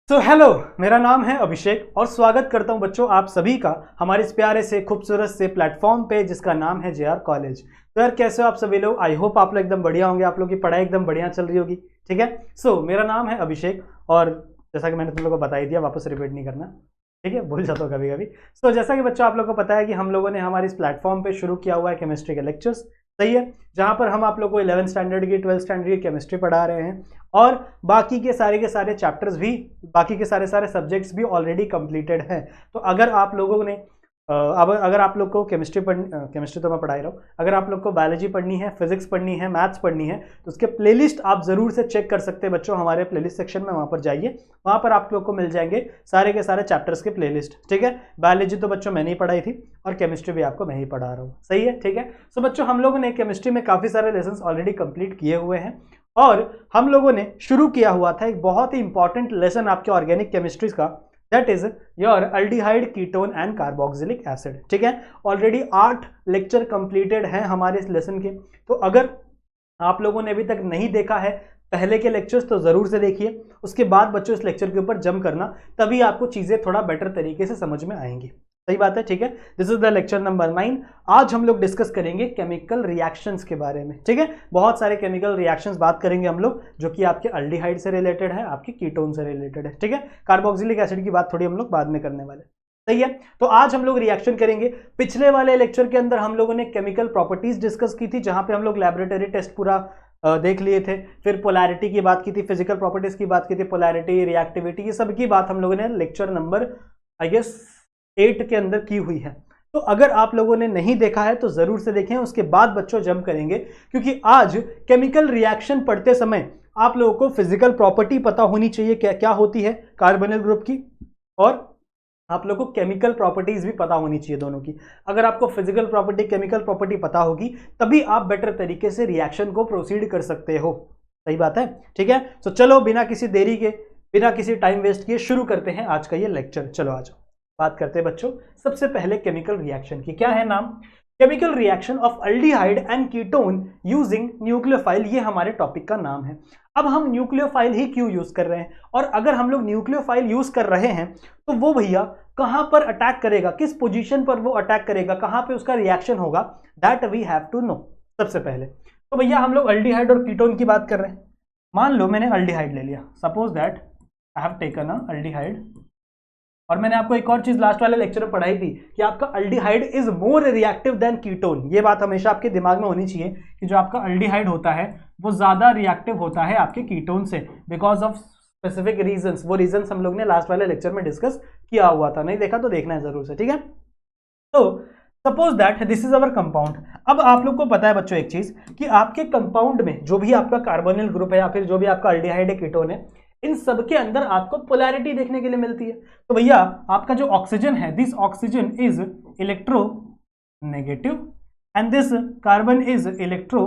तो हेलो, मेरा नाम है अभिषेक और स्वागत करता हूं बच्चों आप सभी का हमारे इस प्यारे से खूबसूरत से प्लेटफॉर्म पे जिसका नाम है जेआर कॉलेज। तो यार कैसे हो आप सभी लोग? आई होप आप लोग एकदम बढ़िया होंगे, आप लोग की पढ़ाई एकदम बढ़िया चल रही होगी। ठीक है, मेरा नाम है अभिषेक और जैसा कि मैंने तुम लोगों को बता ही दिया, वापस रिपीट नहीं करना। ठीक है, भूल जाता हूँ कभी कभी। जैसा कि बच्चों आप लोग को पता है कि हम लोगों ने हमारे इस प्लेटफॉर्म पे शुरू किया हुआ है केमिस्ट्री के लेक्चर्स। सही है, जहां पर हम आप लोग को 11th स्टैंडर्ड की 12th स्टैंडर्ड की केमिस्ट्री पढ़ा रहे हैं और बाकी के सारे चैप्टर्स भी, बाकी के सारे सब्जेक्ट्स भी ऑलरेडी कंप्लीटेड हैं। तो अगर आप लोगों ने अब अगर आप लोग को केमिस्ट्री तो मैं पढ़ा ही रहा हूँ, अगर आप लोग को बायोलॉजी पढ़नी है, फिजिक्स पढ़नी है, मैथ्स पढ़नी है तो उसके प्लेलिस्ट आप जरूर से चेक कर सकते हैं बच्चों। हमारे प्लेलिस्ट सेक्शन में वहां पर जाइए, वहां पर आप लोग को मिल जाएंगे सारे के सारे चैप्टर्स के प्लेलिस्ट। ठीक है, बायोलॉजी तो बच्चों मैंने ही पढ़ाई थी और केमिस्ट्री भी आपको मैं ही पढ़ा रहा हूँ। सही है, ठीक है। बच्चों हम लोगों ने केमिस्ट्री में काफी सारे लेसन ऑलरेडी कंप्लीट किए हुए हैं और हम लोगों ने शुरू किया हुआ था एक बहुत ही इंपॉर्टेंट लेसन आपके ऑर्गेनिक केमिस्ट्री का, that is your aldehyde, ketone and carboxylic acid. ठीक है, ऑलरेडी 8 लेक्चर कंप्लीटेड हैं हमारे इस लेसन के। तो अगर आप लोगों ने अभी तक नहीं देखा है पहले के लेक्चर्स तो जरूर से देखिए, उसके बाद बच्चों इस लेक्चर के ऊपर जम करना, तभी आपको चीजें थोड़ा बेटर तरीके से समझ में आएंगी। सही बात है, ठीक है। This is the lecture number 9। आज हम लोग डिस्कस करेंगे केमिकल रिएक्शंस के बारे में। ठीक है, बहुत सारे केमिकल रिएक्शंस बात करेंगे हम लोग, जो कि आपके अल्डिहाइड से रिलेटेड है, आपके कीटोन से रिलेटेड है। ठीक है, कार्बोक्सिलिक एसिड की बात थोड़ी हम लोग बाद में करने वाले। सही है, तो आज हम लोग रिएक्शन करेंगे। पिछले वाले लेक्चर के अंदर हम लोगों ने केमिकल प्रॉपर्टीज डिस्कस की थी, जहां पे हम लोग लैबोरेटरी टेस्ट पूरा देख लिए थे। फिर पोलैरिटी की बात की थी, फिजिकल प्रॉपर्टीज की बात की थी, पोलैरिटी, रिएक्टिविटी, ये सब की बात हम लोगों ने लेक्चर नंबर आई गेस 8 के अंदर की हुई है। तो अगर आप लोगों ने नहीं देखा है तो जरूर से देखें, उसके बाद बच्चों जंप करेंगे, क्योंकि आज केमिकल रिएक्शन पढ़ते समय आप लोगों को फिजिकल प्रॉपर्टी पता होनी चाहिए, क्या क्या होती है कार्बोनिल ग्रुप की, और आप लोगों को केमिकल प्रॉपर्टीज भी पता होनी चाहिए दोनों की। अगर आपको फिजिकल प्रॉपर्टी, केमिकल प्रॉपर्टी पता होगी तभी आप बेटर तरीके से रिएक्शन को प्रोसीड कर सकते हो। सही बात है, ठीक है। तो चलो बिना किसी देरी के, बिना किसी टाइम वेस्ट किए शुरू करते हैं आज का ये लेक्चर। चलो आज बात करते हैं बच्चों सबसे पहले केमिकल रिएक्शन की। क्या है नाम? Chemical reaction of aldehyde and ketone using nucleophile, ये हमारे टॉपिक का नाम है। अब हम न्यूक्लियोफाइल ही क्यों यूज कर रहे हैं, और अगर हम लोग न्यूक्लियोफाइल यूज कर रहे हैं तो वो भैया कहां पर अटैक करेगा, किस पोजीशन पर वो अटैक करेगा, कहां पे उसका रिएक्शन होगा, that we have to know. सबसे पहले तो भैया हम लोग अल्डिहाइड और कीटोन की बात कर रहे हैं। मान लो मैंने अल्डिहाइड ले लिया, suppose that I have taken a aldehyde, और मैंने आपको एक और चीज लास्ट वाले लेक्चर में पढ़ाई थी कि आपका aldehyde is more reactive than ketone. ये बात हमेशा आपके दिमाग में होनी चाहिए कि जो आपका अल्डिहाइड होता है वो ज्यादा रिएक्टिव होता है आपके कीटोन से, बिकॉज ऑफ स्पेसिफिक रीजंस। वो रीजंस हम लोग ने लास्ट वाले लेक्चर में डिस्कस किया हुआ था, नहीं देखा तो देखना है जरूर से। ठीक है, तो suppose that this is our compound. अब आप लोग को पता है बच्चों एक चीज कि आपके कंपाउंड में जो भी आपका कार्बोनिल ग्रुप है या फिर जो भी आपका अल्डिहाइड है, कीटोन है, इन सब के अंदर आपको पोलैरिटी देखने के लिए मिलती है। तो भैया आपका जो ऑक्सीजन है, this oxygen is electro negative and this carbon is electro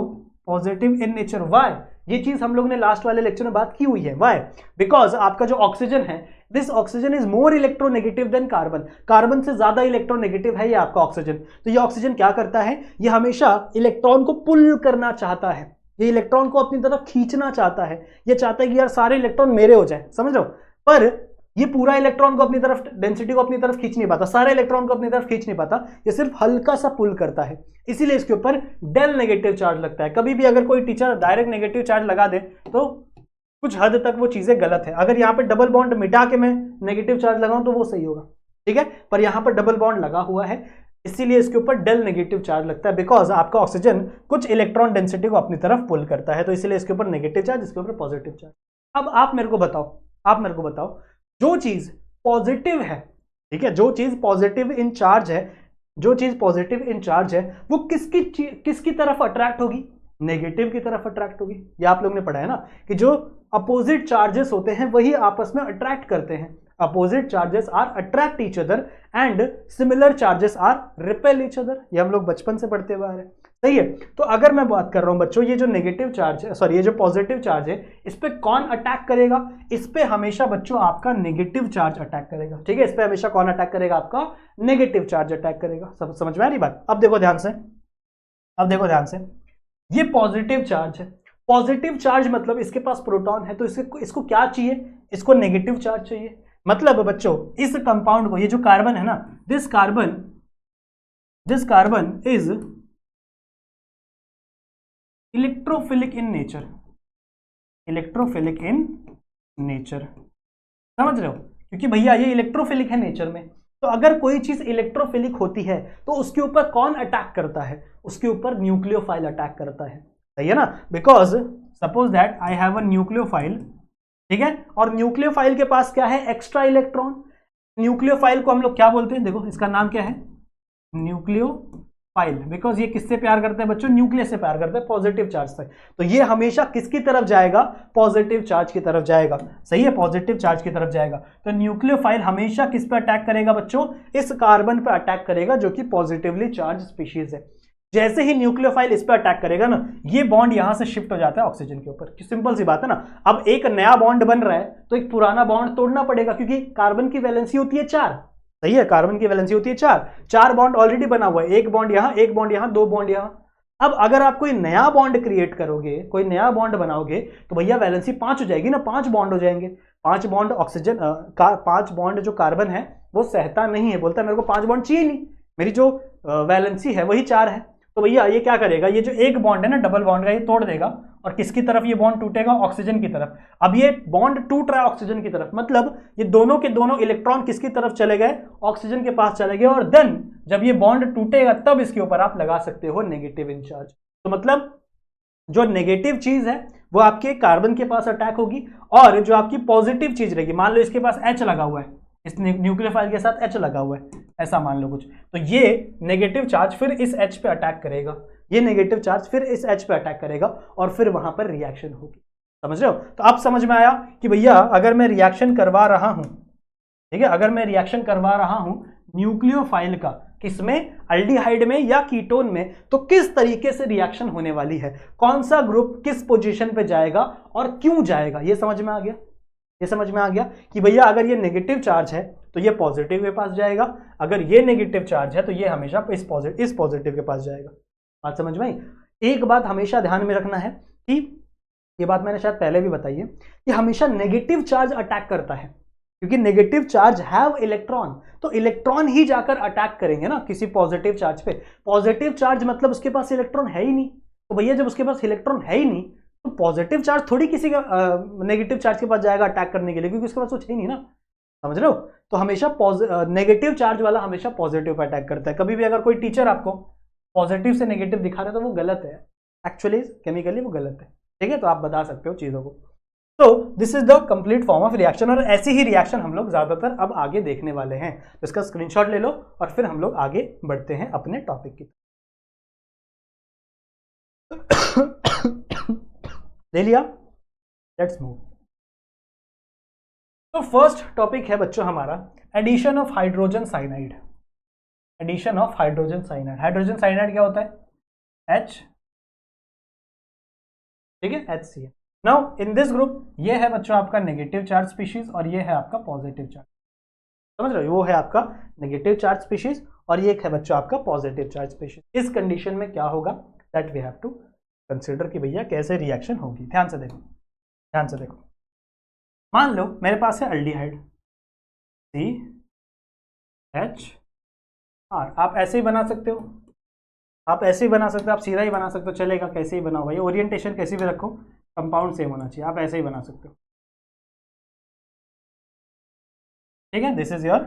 positive in nature. Why? ये चीज हम लोग ने लास्ट वाले लेक्चर में बात की हुई है। व्हाई? बिकॉज आपका जो ऑक्सीजन है, this oxygen is more electronegative than carbon. Carbon से ज्यादा इलेक्ट्रोनेगेटिव है ये आपका ऑक्सीजन। तो ये ऑक्सीजन क्या करता है, ये हमेशा इलेक्ट्रॉन को पुल करना चाहता है, ये इलेक्ट्रॉन को अपनी तरफ खींचना चाहता है। ये चाहता है कि यार सारे इलेक्ट्रॉन मेरे हो जाए, समझ रहे हो। पर ये पूरा इलेक्ट्रॉन को अपनी तरफ, डेंसिटी को अपनी तरफ खींच नहीं पाता, सारे इलेक्ट्रॉन को अपनी तरफ खींच नहीं पाता, ये सिर्फ हल्का सा पुल करता है। इसीलिए इसके ऊपर डेल नेगेटिव चार्ज लगता है। कभी भी अगर कोई टीचर डायरेक्ट नेगेटिव चार्ज लगा दे तो कुछ हद तक वो चीजें गलत है। अगर यहाँ पे डबल बॉन्ड मिटा के मैं नेगेटिव चार्ज लगाऊं तो वो सही होगा, ठीक है। पर यहाँ पर डबल बॉन्ड लगा हुआ है, इसीलिए इसके ऊपर डेल नेगेटिव चार्ज लगता है, बिकॉज आपका ऑक्सीजन कुछ इलेक्ट्रॉन डेंसिटी को अपनी तरफ पुल करता है। तो इसीलिए इसके ऊपर नेगेटिव चार्ज, इसके ऊपर पॉजिटिव चार्ज। अब आप मेरे को बताओ, जो चीज पॉजिटिव है, ठीक है, जो चीज पॉजिटिव इन चार्ज है, वो किसकी तरफ अट्रैक्ट होगी? नेगेटिव की तरफ अट्रैक्ट होगी। ये आप लोग ने पढ़ा है ना कि जो अपोजिट चार्जेस होते हैं वही आपस में अट्रैक्ट करते हैं। Opposite charges are attract each other and similar charges are repel each other. ये हम लोग बचपन से पढ़ते हुए आ रहे हैं, सही है। तो अगर मैं बात कर रहा हूं बच्चों, ये जो नेगेटिव चार्ज है, सॉरी, ये जो पॉजिटिव चार्ज है, इस पे कौन अटैक करेगा? इस पे हमेशा बच्चों आपका नेगेटिव चार्ज अटैक करेगा, ठीक है। इस पे हमेशा कौन अटैक करेगा? आपका नेगेटिव चार्ज अटैक करेगा। सब समझ में आ रही बात? अब देखो ध्यान से, ये पॉजिटिव चार्ज है, पॉजिटिव चार्ज मतलब इसके पास प्रोटॉन है, तो इसको क्या चाहिए, इसको नेगेटिव चार्ज चाहिए। मतलब बच्चों इस कंपाउंड को, ये जो कार्बन है ना, this carbon is electrophilic in nature, electrophilic in nature, समझ रहे हो, क्योंकि भैया ये इलेक्ट्रोफिलिक है नेचर में। तो अगर कोई चीज इलेक्ट्रोफिलिक होती है तो उसके ऊपर कौन अटैक करता है, उसके ऊपर न्यूक्लियोफाइल अटैक करता है, सही है ना। Because suppose that I have a nucleophile, ठीक है, और न्यूक्लियोफाइल के पास क्या है, एक्स्ट्रा इलेक्ट्रॉन। न्यूक्लियोफाइल को हम लोग क्या बोलते हैं, देखो इसका नाम क्या है, न्यूक्लियोफाइल, बिकॉज ये किससे प्यार करते हैं बच्चों, न्यूक्लियस से प्यार करते हैं, पॉजिटिव चार्ज से। तो ये हमेशा किसकी तरफ जाएगा, पॉजिटिव चार्ज की तरफ जाएगा, सही है, पॉजिटिव चार्ज की तरफ जाएगा। तो न्यूक्लियोफाइल हमेशा किस पे अटैक करेगा बच्चों, इस कार्बन पे अटैक करेगा जो कि पॉजिटिवली चार्ज स्पीशीज है। जैसे ही न्यूक्लियोफाइल इस पे अटैक करेगा ना, ये बॉन्ड यहां से शिफ्ट हो जाता है ऑक्सीजन के ऊपर, सिंपल सी बात है ना। अब एक नया बॉन्ड बन रहा है तो एक पुराना बॉन्ड तोड़ना पड़ेगा, क्योंकि कार्बन की वैलेंसी होती है 4, सही है, कार्बन की वैलेंसी होती है 4 बॉन्ड ऑलरेडी बना हुआ है, एक बॉन्ड यहां, एक बॉन्ड यहां, 2 बॉन्ड यहां। अब अगर आप कोई नया बॉन्ड क्रिएट करोगे, कोई नया बॉन्ड बनाओगे, तो भैया वैलेंसी 5 हो जाएगी ना, 5 बॉन्ड हो जाएंगे। 5 बॉन्ड ऑक्सीजन का, 5 बॉन्ड जो कार्बन है वो सहता नहीं है, बोलता है मेरे को 5 बॉन्ड चाहिए नहीं, मेरी जो वैलेंसी है वही 4 है। तो भैया ये क्या करेगा, ये जो एक बॉन्ड है ना डबल बॉन्ड का, ये तोड़ देगा, और किसकी तरफ ये बॉन्ड टूटेगा, ऑक्सीजन की तरफ। अब ये बॉन्ड टूट रहा है ऑक्सीजन की तरफ, मतलब ये दोनों के दोनों इलेक्ट्रॉन किसकी तरफ चले गए, ऑक्सीजन के पास चले गए, और देन जब ये बॉन्ड टूटेगा तब इसके ऊपर आप लगा सकते हो नेगेटिव इंचार्ज। तो मतलब जो नेगेटिव चीज है वो आपके कार्बन के पास अटैक होगी, और जो आपकी पॉजिटिव चीज रहेगी, मान लो इसके पास H लगा हुआ है, इस न्यूक्लियोफाइल के साथ H लगा हुआ है, ऐसा मान लो कुछ, तो ये नेगेटिव चार्ज फिर इस H पे अटैक करेगा, ये नेगेटिव चार्ज फिर इस H पे अटैक करेगा, और फिर वहां पर रिएक्शन होगी, समझ रहे हो। तो अब समझ में आया कि भैया अगर मैं रिएक्शन करवा रहा हूं, ठीक है, अगर मैं रिएक्शन करवा रहा हूं न्यूक्लियोफाइल का, किसमें, अल्डिहाइड में या कीटोन में, तो किस तरीके से रिएक्शन होने वाली है, कौन सा ग्रुप किस पोजीशन पे जाएगा और क्यों जाएगा, ये समझ में आ गया। ये समझ में आ गया कि भैया अगर ये नेगेटिव चार्ज है तो ये पॉजिटिव के पास जाएगा, अगर ये नेगेटिव चार्ज है तो ये हमेशा इस पॉजिटिव के पास जाएगा। बात समझ में आई। एक बात हमेशा ध्यान में रखना है कि ये बात मैंने शायद पहले भी बताई है कि हमेशा नेगेटिव चार्ज अटैक करता है, क्योंकि नेगेटिव चार्ज हैव इलेक्ट्रॉन, तो इलेक्ट्रॉन ही जाकर अटैक करेंगे ना किसी पॉजिटिव चार्ज पे। पॉजिटिव चार्ज मतलब उसके पास इलेक्ट्रॉन है ही नहीं, तो भैया जब उसके पास इलेक्ट्रॉन है ही नहीं तो पॉजिटिव चार्ज थोड़ी किसी का नेगेटिव चार्ज के पास जाएगा अटैक करने के लिए, क्योंकि उसके पास कुछ है ही नहीं ना, समझ रहे हो। तो हमेशा नेगेटिव चार्ज वाला हमेशा पॉजिटिव पर अटैक करता है। कभी भी अगर कोई टीचर आपको पॉजिटिव से नेगेटिव दिखा रहा है तो वो गलत है, एक्चुअली केमिकली वो गलत है, ठीक है, तो आप बता सकते हो चीज़ों को। तो this is the complete form of reaction, और ऐसी ही रिएक्शन हम लोग ज्यादातर अब आगे देखने वाले हैं। तो इसका स्क्रीनशॉट ले लो और फिर हम लोग आगे बढ़ते हैं अपने टॉपिक की। ले लिया, लेट्स मूव। तो फर्स्ट टॉपिक है बच्चों हमारा addition of hydrogen cyanide. Addition of hydrogen cyanide, hydrogen cyanide क्या होता है, H, ठीक है, HCl। Now in this group ये है बच्चों आपका नेगेटिव चार्ज स्पीशीज और ये है आपका पॉजिटिव चार्ज, समझ रहे हो, वो है आपका नेगेटिव चार्ज स्पीशीज और ये है बच्चों आपका पॉजिटिव चार्ज स्पीशीज। इस कंडीशन में क्या होगा, that we have to consider कि भैया कैसे रिएक्शन होगी। ध्यान से देखो, ध्यान से देखो, मान लो मेरे पास है अल्डिहाइड CHR, आप ऐसे ही बना सकते हो, आप ऐसे ही बना सकते हो, आप सीधा ही बना सकते हो, चलेगा, कैसे ही बनाओ भाई, ओरिएंटेशन कैसे भी रखो, कंपाउंड सेम होना चाहिए, आप ऐसे ही बना सकते हो, ठीक है। दिस इज योर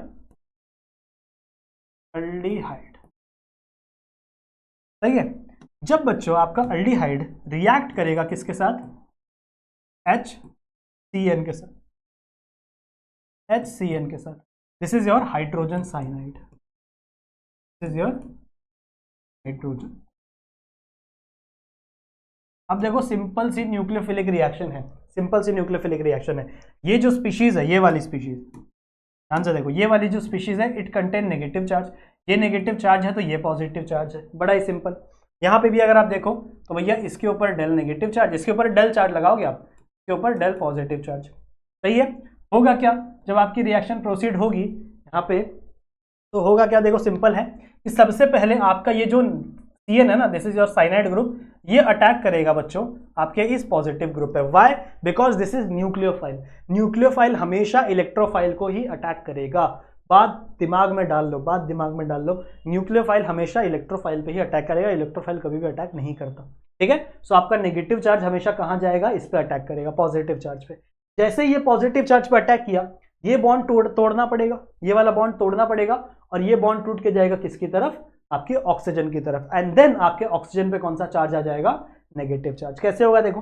अल्डिहाइड, सही है। जब बच्चों आपका अल्डिहाइड रिएक्ट करेगा किसके साथ, HCN के साथ, HCN के साथ, this is your hydrogen cyanide, this is your hydrogen. अब देखो सिंपल सी न्यूक्लियोफिलिक रिएक्शन है, सिंपल सी न्यूक्लियोफिलिक रिएक्शन है। ये जो स्पीशीज है, ये वाली स्पीशीज, ध्यान से देखो, ये वाली जो स्पीशीज है इट कंटेन नेगेटिव चार्ज, ये नेगेटिव चार्ज है तो ये पॉजिटिव चार्ज है, बड़ा ही सिंपल। यहाँ पे भी अगर आप देखो तो भैया इसके ऊपर डेल नेगेटिव चार्ज, इसके ऊपर डेल चार्ज लगाओगे आप, इसके ऊपर डेल पॉजिटिव चार्ज, सही है। होगा क्या, जब आपकी रिएक्शन प्रोसीड होगी यहाँ पे तो होगा क्या, देखो सिंपल है कि सबसे पहले आपका ये जो CN है ना, this is your cyanide group, ये अटैक करेगा बच्चों आपके इस पॉजिटिव ग्रुप पे। Why? Because this is nucleophile. Nucleophile हमेशा इलेक्ट्रोफाइल को ही अटैक करेगा। बात दिमाग में डाल लो, बात दिमाग में डाल लो, न्यूक्लियोफाइल हमेशा इलेक्ट्रोफाइल पे ही अटैक करेगा, इलेक्ट्रोफाइल कभी भी अटैक नहीं करता। ठीक है, सो आपका नेगेटिव चार्ज हमेशा कहां जाएगा? इस पे अटैक करेगा, पॉजिटिव चार्ज पे। जैसे ही ये पॉजिटिव चार्ज पे अटैक किया, ये बॉन्ड तोड़ना पड़ेगा, ये वाला बॉन्ड तोड़ना पड़ेगा, और ये बॉन्ड टूट के जाएगा किसकी तरफ? आपके ऑक्सीजन की तरफ। एंड देन आपके ऑक्सीजन पे कौन सा चार्ज आ जाएगा? Negative charge. कैसे होगा देखो,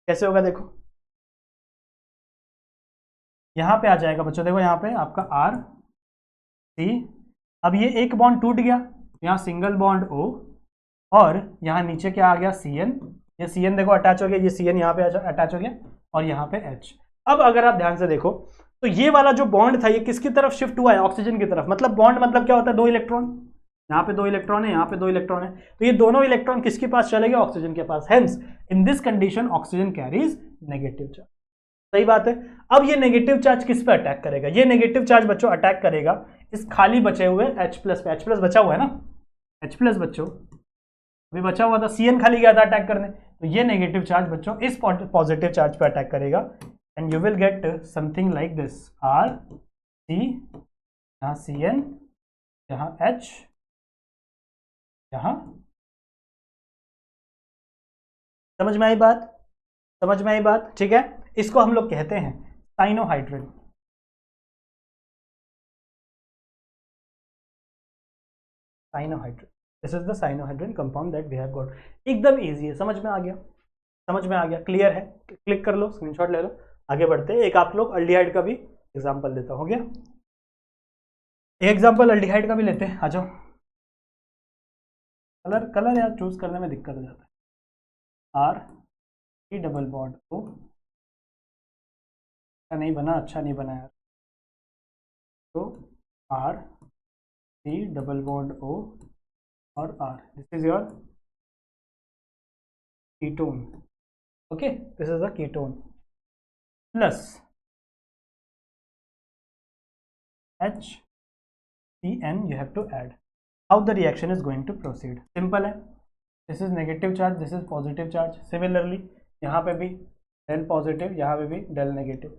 कैसे होगा देखो, यहां पे आ जाएगा बच्चों, देखो यहां पे आपका R C, अब ये एक बॉन्ड टूट गया, यहां सिंगल बॉन्ड O, और यहां नीचे क्या आ गया? CN। ये CN देखो अटैच हो गया, ये CN यहां पे अटैच हो गया, और यहां पे H। अब अगर आप ध्यान से देखो तो ये वाला जो बॉन्ड था ये किसकी तरफ शिफ्ट हुआ है? ऑक्सीजन की तरफ। मतलब बॉन्ड मतलब क्या होता है? दो इलेक्ट्रॉन, यहाँ पे दो इलेक्ट्रॉन है, यहाँ पे दो इलेक्ट्रॉन है, तो ये दोनों इलेक्ट्रॉन किसके पास चले गए? ऑक्सीजन के पास। Hence in this condition oxygen carries negative charge. सही बात है। अब ये नेगेटिव चार्ज किस पे अटैक करेगा? ये नेगेटिव चार्ज बच्चों अटैक करेगा इस खाली बचे हुए H प्लस पे। H प्लस बचा हुआ है ना, H प्लस बच्चों अभी बचा हुआ था, CN खाली गया था अटैक करने, तो ये नेगेटिव चार्ज बच्चों इस पॉजिटिव चार्ज पे अटैक करेगा, and you will get something like this, R C, यहाँ CN, यहाँ H, यहाँ। समझ में आई बात? समझ में आई बात? ठीक है, इसको हम लोग कहते हैं cyanohydrin. Cyanohydrin, this is the cyanohydrin compound that we have got. एकदम इजी है, समझ में आ गया? समझ में आ गया? क्लियर है? क्लिक कर लो, स्क्रीनशॉट ले लो, आगे बढ़ते हैं। एक आप लोग अल्डिहाइड का भी एग्जांपल देता हो गया, एक एग्जांपल अल्डिहाइड का भी लेते हैं। आ जाओ, कलर कलर यार चूज करने में दिक्कत हो जाता है। R डबल बॉन्ड O, अच्छा नहीं बना, अच्छा नहीं बना यार, तो R C double bond O और R, this is your ketone. Okay, this is a ketone, plus HCN you have to add. How the reaction is going to proceed? Simple है, this is negative charge, this is positive charge. Similarly यहाँ पे भी del positive, यहाँ पे भी del negative,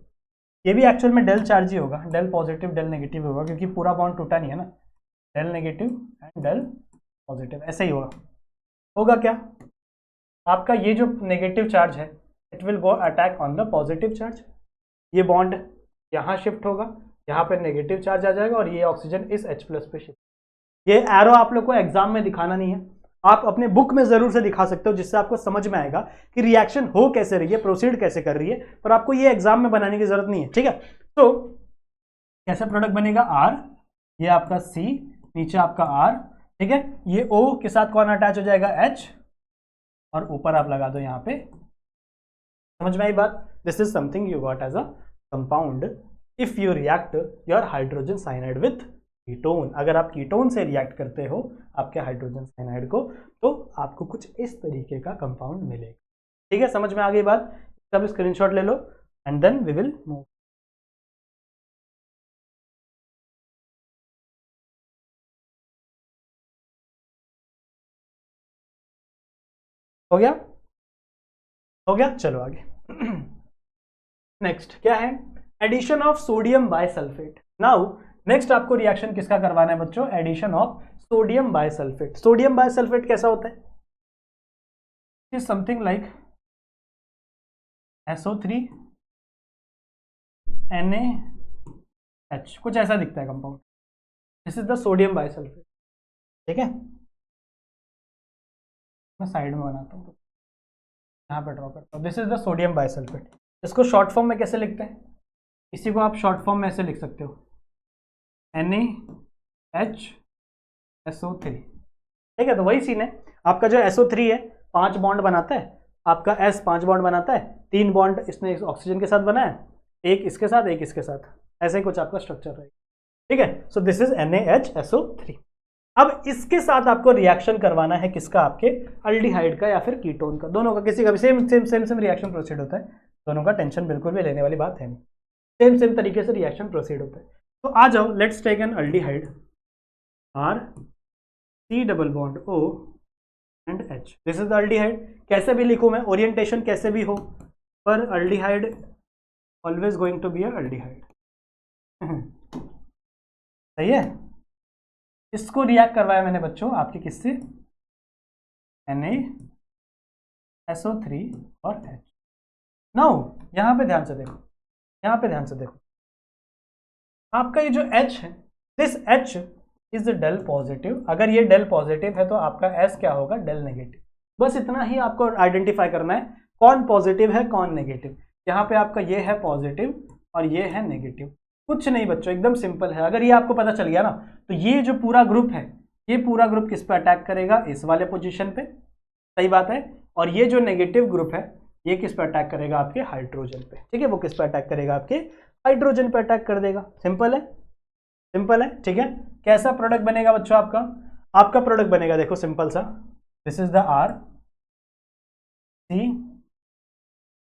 ये भी actual में डेल चार्ज ही होगा, डेल पॉजिटिव डेल नेगेटिव होगा, क्योंकि पूरा बॉन्ड टूटा नहीं है ना। Del negative and del positive, ऐसे ही होगा। होगा क्या? आपका ये जो नेगेटिव चार्ज है it will go attack on the positive charge, ये बॉन्ड यहाँ शिफ्ट होगा, यहाँ पे नेगेटिव चार्ज आ जाएगा, और ये ऑक्सीजन इस H प्लस पे शिफ्ट। ये एरो आप लोग को एग्जाम में दिखाना नहीं है, आप अपने बुक में जरूर से दिखा सकते हो, जिससे आपको समझ में आएगा कि रिएक्शन हो कैसे रही है, प्रोसीड कैसे कर रही है, पर आपको ये एग्जाम में बनाने की जरूरत नहीं है। ठीक है, तो कैसे प्रोडक्ट बनेगा? R, ये आपका C, नीचे आपका R, ठीक है, ये O के साथ कौन अटैच हो जाएगा? H, और ऊपर आप लगा दो यहाँ पे। समझ में आई बात? This is something you got as a compound if you react your hydrogen cyanide with ketone. अगर आप कीटोन से रिएक्ट करते हो आपके हाइड्रोजन साइनाइड को, तो आपको कुछ इस तरीके का कंपाउंड मिलेगा। ठीक है, समझ में आ गई बात? सब स्क्रीनशॉट ले लो and then we will move. हो गया? हो गया, चलो आगे। नेक्स्ट क्या है? Addition of sodium bisulphite. Now next आपको रिएक्शन किसका करवाना है बच्चों? Addition of sodium bisulphite. Sodium bisulphite कैसा होता है? Is something like SO3 NaH, कुछ ऐसा दिखता है compound. This is the sodium bisulphite. ठीक है, मैं साइड में बनाता हूँ, यहाँ पे ड्रॉ करता हूँ। This is the sodium bisulphite. इसको शॉर्ट फॉर्म में कैसे लिखते हैं? इसी को आप शॉर्ट फॉर्म में ऐसे लिख सकते हो, NaHSO3। ठीक है, तो वही सीन है, आपका जो SO3 है 5 बॉन्ड बनाता है, आपका S 5 बॉन्ड बनाता है, 3 बॉन्ड इसने ऑक्सीजन के साथ बनाया, एक इसके साथ एक इसके साथ, ऐसे ही कुछ आपका स्ट्रक्चर रहेगा। ठीक है, सो दिस इज NaHSO3। अब इसके साथ आपको रिएक्शन करवाना है किसका? आपके अल्डिहाइड का या फिर कीटोन का, दोनों का, किसी का भी same same same same reaction proceed होता है, दोनों का टेंशन बिल्कुल भी लेने वाली बात है नहीं, सेम सेम तरीके से रिएक्शन प्रोसीड होता है। तो आ जाओ, let's take an aldehyde C double bond O and H, this is the aldehyde. कैसे भी लिखूं मैं, ओरिएंटेशन कैसे भी हो, पर aldehyde always going to be a aldehyde. सही है। इसको रिएक्ट करवाया मैंने बच्चों आपके किससे, NaSO3 और H। नाउ यहां पे ध्यान से देखो, यहां पे ध्यान से देखो, आपका ये जो H है, this H is del positive. अगर ये डेल पॉजिटिव है तो आपका S क्या होगा, डेल नेगेटिव। बस इतना ही आपको आइडेंटिफाई करना है, कौन पॉजिटिव है कौन नेगेटिव। यहाँ पे आपका ये है पॉजिटिव और ये है नेगेटिव। कुछ नहीं बच्चों, एकदम सिंपल है। अगर ये आपको पता चल गया ना, तो ये जो पूरा ग्रुप है, ये पूरा ग्रुप किस पे अटैक करेगा, इस वाले पोजीशन पे। सही बात है। और ये जो नेगेटिव ग्रुप है, ये किस पे अटैक करेगा, आपके हाइड्रोजन पे। ठीक है, वो किस पे अटैक करेगा, आपके हाइड्रोजन पे अटैक कर देगा। सिंपल है, सिंपल है। ठीक है, कैसा प्रोडक्ट बनेगा बच्चों आपका, आपका प्रोडक्ट बनेगा देखो सिंपल सा, this is the R C,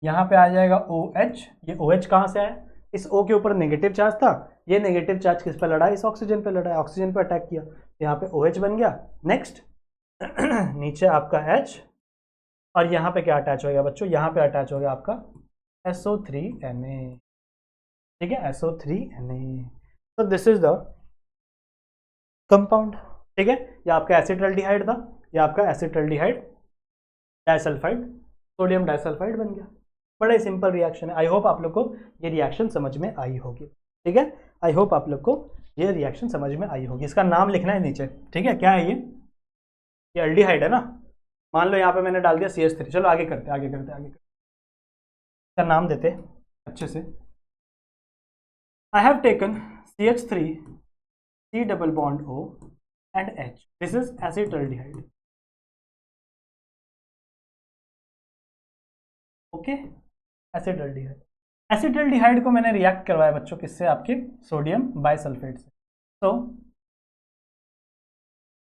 यहां पे आ जाएगा OH। ये OH कहां से आया, इस O के ऊपर नेगेटिव चार्ज था, ये नेगेटिव चार्ज किस पे लड़ा, इस ऑक्सीजन पे लड़ा, ऑक्सीजन पे अटैक किया, यहाँ पे OH बन गया। नेक्स्ट नीचे आपका H, और यहाँ पे क्या अटैच हो गया बच्चों, यहाँ पे अटैच हो गया आपका SO3Na। ठीक है, SO3Na। तो दिस इज द कंपाउंड। ठीक है, ये आपका एसिटल्डिहाइड था, ये आपका एसिटल्डिहाइड डाइसल्फाइड, सोडियम डाइसल्फाइड बन गया। बड़ा ही सिंपल रिएक्शन है। आई होप आप लोग को ये रिएक्शन समझ में आई होगी। ठीक है, आई होप आप लोग को ये रिएक्शन समझ में आई होगी। इसका नाम लिखना है नीचे। ठीक है, क्या है ये अल्डिहाइड है ना। मान लो यहाँ पे मैंने डाल दिया CH3। चलो आगे करते आगे करते आगे करते, इसका नाम देते अच्छे से। I have taken CH3 C double bond O and H, this is acetaldehyde. Okay, acetaldehyde. Acetaldehyde को मैंने रिएक्ट करवाया बच्चों किससे, आपके सोडियम बाइसल्फेट से। तो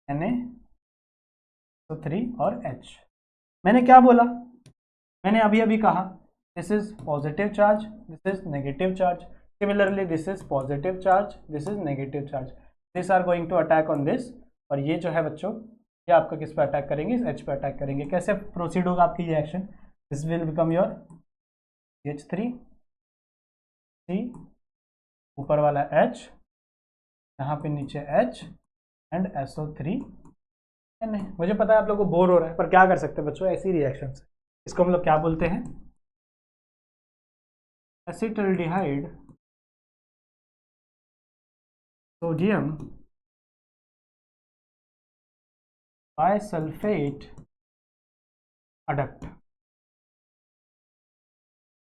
Na3 और H। मैंने क्या बोला, मैंने अभी अभी कहा this is positive charge, this is negative charge. Similarly this is positive charge, this is negative charge. This are going to attack on this, और ये जो है बच्चों, ये आपका किस पे अटैक करेंगे, इस H पे अटैक करेंगे। कैसे प्रोसीड होगा आपकी reaction, this will become your CH3 C, ऊपर वाला H, यहाँ पे नीचे H एंड SO3Na। मुझे पता है आप लोगों को बोर हो रहा है, पर क्या कर सकते हैं बच्चों, ऐसी रिएक्शन से। इसको हम लोग क्या बोलते हैं, एसिटल्डिहाइड सोडियम बाइसल्फेट अडक्ट।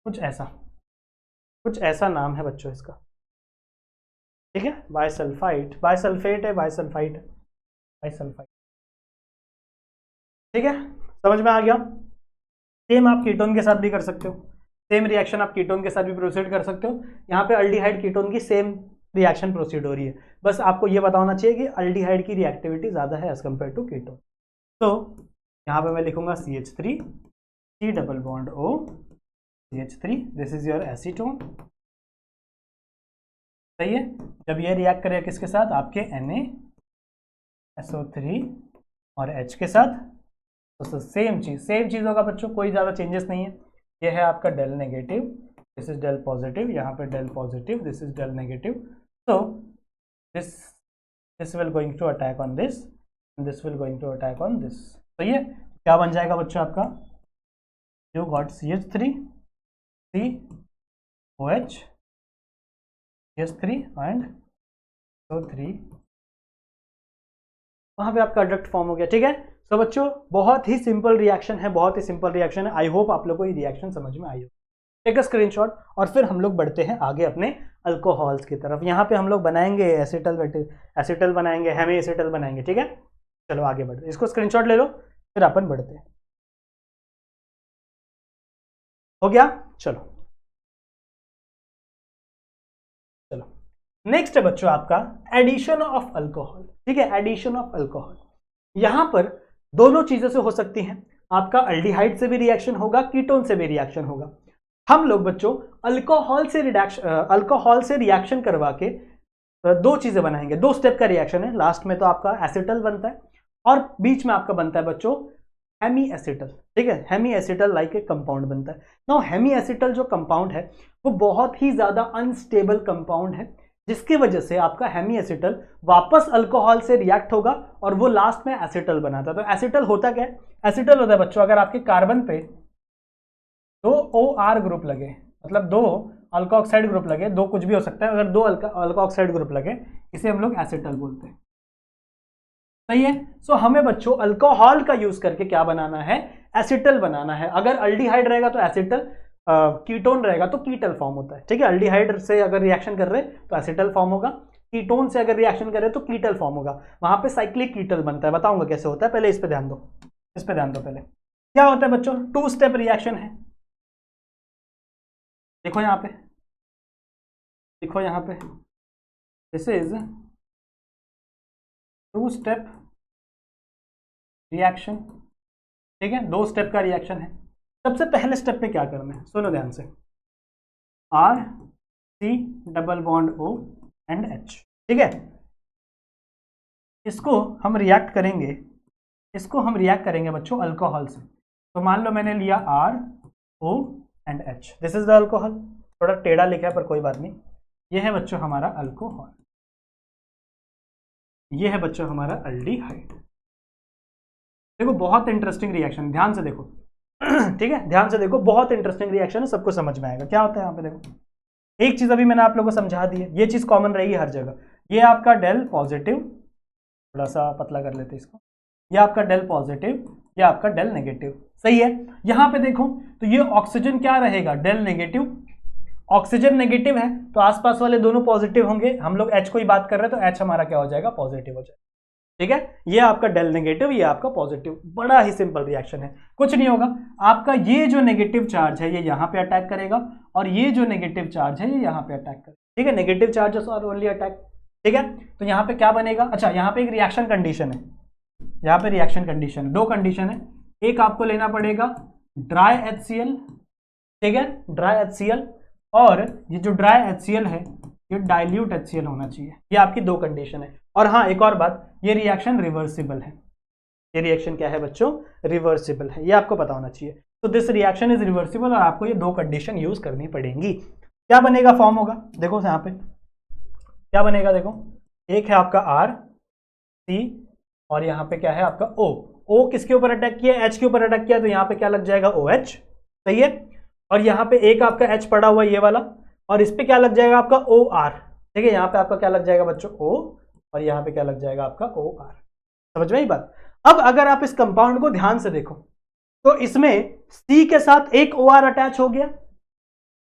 कुछ ऐसा नाम है बच्चों इसका। ठीक है, बाइसल्फाइड, बाइसल्फेट है, बाइसल्फाइड है, बाइसल्फाइड। ठीक है, समझ में आ गया। सेम आप कीटोन के साथ भी कर सकते हो, सेम रिएक्शन आप कीटोन के साथ भी प्रोसीड कर सकते हो। यहाँ पे अल्डिहाइड कीटोन की सेम रिएक्शन प्रोसीड हो रही है। बस आपको ये पता होना चाहिए कि अल्डिहाइड की रिएक्टिविटी ज़्यादा है एज कम्पेयर टू कीटोन। तो यहाँ पे मैं लिखूंगा CH3 C double bond O CH3, this is your acetone. सही है। जब ये रिएक्ट करेगा किसके साथ, आपके NaSO3 और H के साथ, तो सेम चीज होगा बच्चों, कोई ज़्यादा चेंजेस नहीं है। ये है आपका del negative, this is del positive, यहाँ पे del positive, this is del negative. So this will going to attack on this, this will going to attack on this. तो ये क्या बन जाएगा बच्चों आपका, you got CH3 C OH CH3 and SO3, वहां पे आपका अडक्ट फॉर्म हो गया। ठीक है, तो बच्चों बहुत ही सिंपल रिएक्शन है, बहुत ही सिंपल रिएक्शन है। आई होप आप लोगों को ये रिएक्शन समझ में आई हो। टेक अ स्क्रीनशॉट, और फिर हम लोग बढ़ते हैं आगे अपने अल्कोहल्स की तरफ। यहाँ पे हम लोग बनाएंगे एसिटल बनाएंगे, हेमी एसिटल बनाएंगे। ठीक है, चलो आगे बढ़ते, इसको स्क्रीनशॉट ले लो, फिर अपन बढ़ते हैं। हो गया, चलो नेक्स्ट है बच्चों आपका एडिशन ऑफ अल्कोहल। ठीक है, एडिशन ऑफ अल्कोहल, यहां पर दोनों चीजों से हो सकती हैं। आपका अल्डिहाइड से भी रिएक्शन होगा, कीटोन से भी रिएक्शन होगा। हम लोग बच्चों अल्कोहल से रिएक्शन करवा के दो चीजें बनाएंगे, दो स्टेप का रिएक्शन है। लास्ट में तो आपका एसिटल बनता है, और बीच में आपका बनता है बच्चों हेमी एसिटल, ठीक है, हेमी एसिटल लाइक एक कंपाउंड बनता है। नाउ हेमी एसिटल जो कंपाउंड है वो बहुत ही ज्यादा अनस्टेबल कंपाउंड है, जिसकी वजह से आपका हेमी एसिटल वापस अल्कोहल से रिएक्ट होगा और वो लास्ट में एसिटल बनाता है। तो एसिटल होता क्या है? एसिटल होता है बच्चों अगर आपके कार्बन पे दो OR ग्रुप लगे, मतलब दो अल्कोऑक्साइड ग्रुप लगे, दो कुछ भी हो सकता है, अगर दो अल्कोऑक्साइड ग्रुप लगे इसे हम लोग एसिटल बोलते हैं। सही है। सो हमें बच्चों अल्कोहल का यूज करके क्या बनाना है? एसिटल बनाना है। अगर अल्डिहाइड रहेगा तो एसिटल, कीटोन रहेगा तो कीटल फॉर्म होता है, ठीक है। अल्डिहाइड से अगर रिएक्शन कर रहे तो एसिटल फॉर्म होगा, कीटोन से अगर रिएक्शन कर रहे तो कीटल फॉर्म होगा, वहां पे साइक्लिक कीटल बनता है। बताऊंगा कैसे होता है, पहले इस पे ध्यान दो, इस पे ध्यान दो। पहले क्या होता है बच्चों? 2 स्टेप रिएक्शन है। देखो यहां पे, देखो यहां पे, दिस इज 2 स्टेप रिएक्शन, ठीक है, 2 स्टेप का रिएक्शन है। सबसे पहले स्टेप में क्या करना है, सुनो ध्यान से, R C double bond O and H, ठीक है। इसको हम रिएक्ट करेंगे, इसको हम रिएक्ट करेंगे बच्चों अल्कोहल से। तो मान लो मैंने लिया R O and H, this is the alcohol. थोड़ा टेढ़ा लिखा है पर कोई बात नहीं। ये है बच्चों हमारा अल्कोहल, ये है बच्चों हमारा अल्डिहाइड। देखो बहुत इंटरेस्टिंग रिएक्शन, ध्यान से देखो ठीक है, ध्यान से देखो, बहुत इंटरेस्टिंग रिएक्शन है, सबको समझ में आएगा क्या होता है यहाँ पे। देखो एक चीज अभी मैंने आप लोगों को समझा दी है, ये चीज कॉमन रहेगी हर जगह। ये आपका डेल पॉजिटिव, थोड़ा सा पतला कर लेते इसको, ये आपका डेल पॉजिटिव, ये आपका डेल नेगेटिव, सही है। यहां पे देखो तो ये ऑक्सीजन क्या रहेगा? Del negative. ऑक्सीजन नेगेटिव है तो आसपास वाले दोनों पॉजिटिव होंगे। हम लोग H को ही बात कर रहे हैं तो H हमारा क्या हो जाएगा? पॉजिटिव हो जाएगा, ठीक है। ये आपका डेल नेगेटिव, ये आपका पॉजिटिव। बड़ा ही सिंपल रिएक्शन है, कुछ नहीं होगा। आपका ये जो नेगेटिव चार्ज है ये यहाँ पे अटैक करेगा और ये जो नेगेटिव चार्ज है ये यहाँ पे अटैक करेगा, ठीक है। नेगेटिव चार्जेस और ओनली अटैक, ठीक है। तो यहाँ पे क्या बनेगा? अच्छा यहाँ पे एक रिएक्शन कंडीशन है, यहाँ पे रिएक्शन कंडीशन है, 2 कंडीशन है। एक आपको लेना पड़ेगा ड्राई HCl, ठीक है, ड्राई HCl, और ये जो ड्राई HCl है ये डाइल्यूट HCl होना चाहिए। ये आपकी 2 कंडीशन है। और हाँ एक और बात, ये रिएक्शन रिवर्सिबल है। ये रिएक्शन क्या है बच्चों? रिवर्सिबल है, ये आपको पता होना चाहिए। तो दिस रिएक्शन इज रिवर्सिबल और आपको ये 2 कंडीशन यूज करनी पड़ेंगी। क्या बनेगा? फॉर्म होगा, देखो यहाँ पे क्या बनेगा, देखो एक है आपका R C और यहाँ पे क्या है आपका O। O किसके ऊपर अटैक किया? H के ऊपर अटैक किया, तो यहाँ पे क्या लग जाएगा? OH, सही है। और यहाँ पे एक आपका H पड़ा हुआ है ये वाला, और इस पे क्या लग जाएगा आपका OR, ठीक है। यहाँ पे आपका क्या लग जाएगा बच्चों? O, और यहाँ पे क्या लग जाएगा आपका OR। समझ में आई बात? अब अगर आप इस कंपाउंड को ध्यान से देखो तो इसमें C के साथ एक OR अटैच हो गया,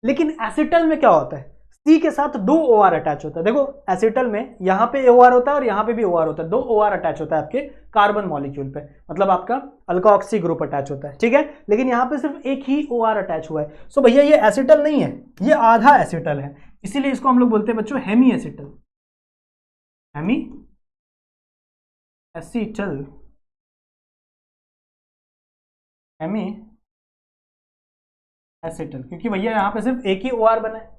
लेकिन एसिटल में क्या होता है? C के साथ 2 OR अटैच होता है। देखो एसिटल में यहाँ पे OR होता है और यहाँ पे भी OR होता है, 2 OR अटैच होता है आपके कार्बन मॉलिक्यूल पे, मतलब आपका अल्कोऑक्सी ग्रुप अटैच होता है, ठीक है। लेकिन यहाँ पे सिर्फ एक ही OR अटैच हुआ है। सो भैया ये एसिटल नहीं है, ये आधा एसिटल है, इसीलिए इसको हम लोग बोलते हैं बच्चों hemiacetal. Hemiacetal, hemiacetal, क्योंकि भैया यहाँ पे सिर्फ एक ही OR बना है,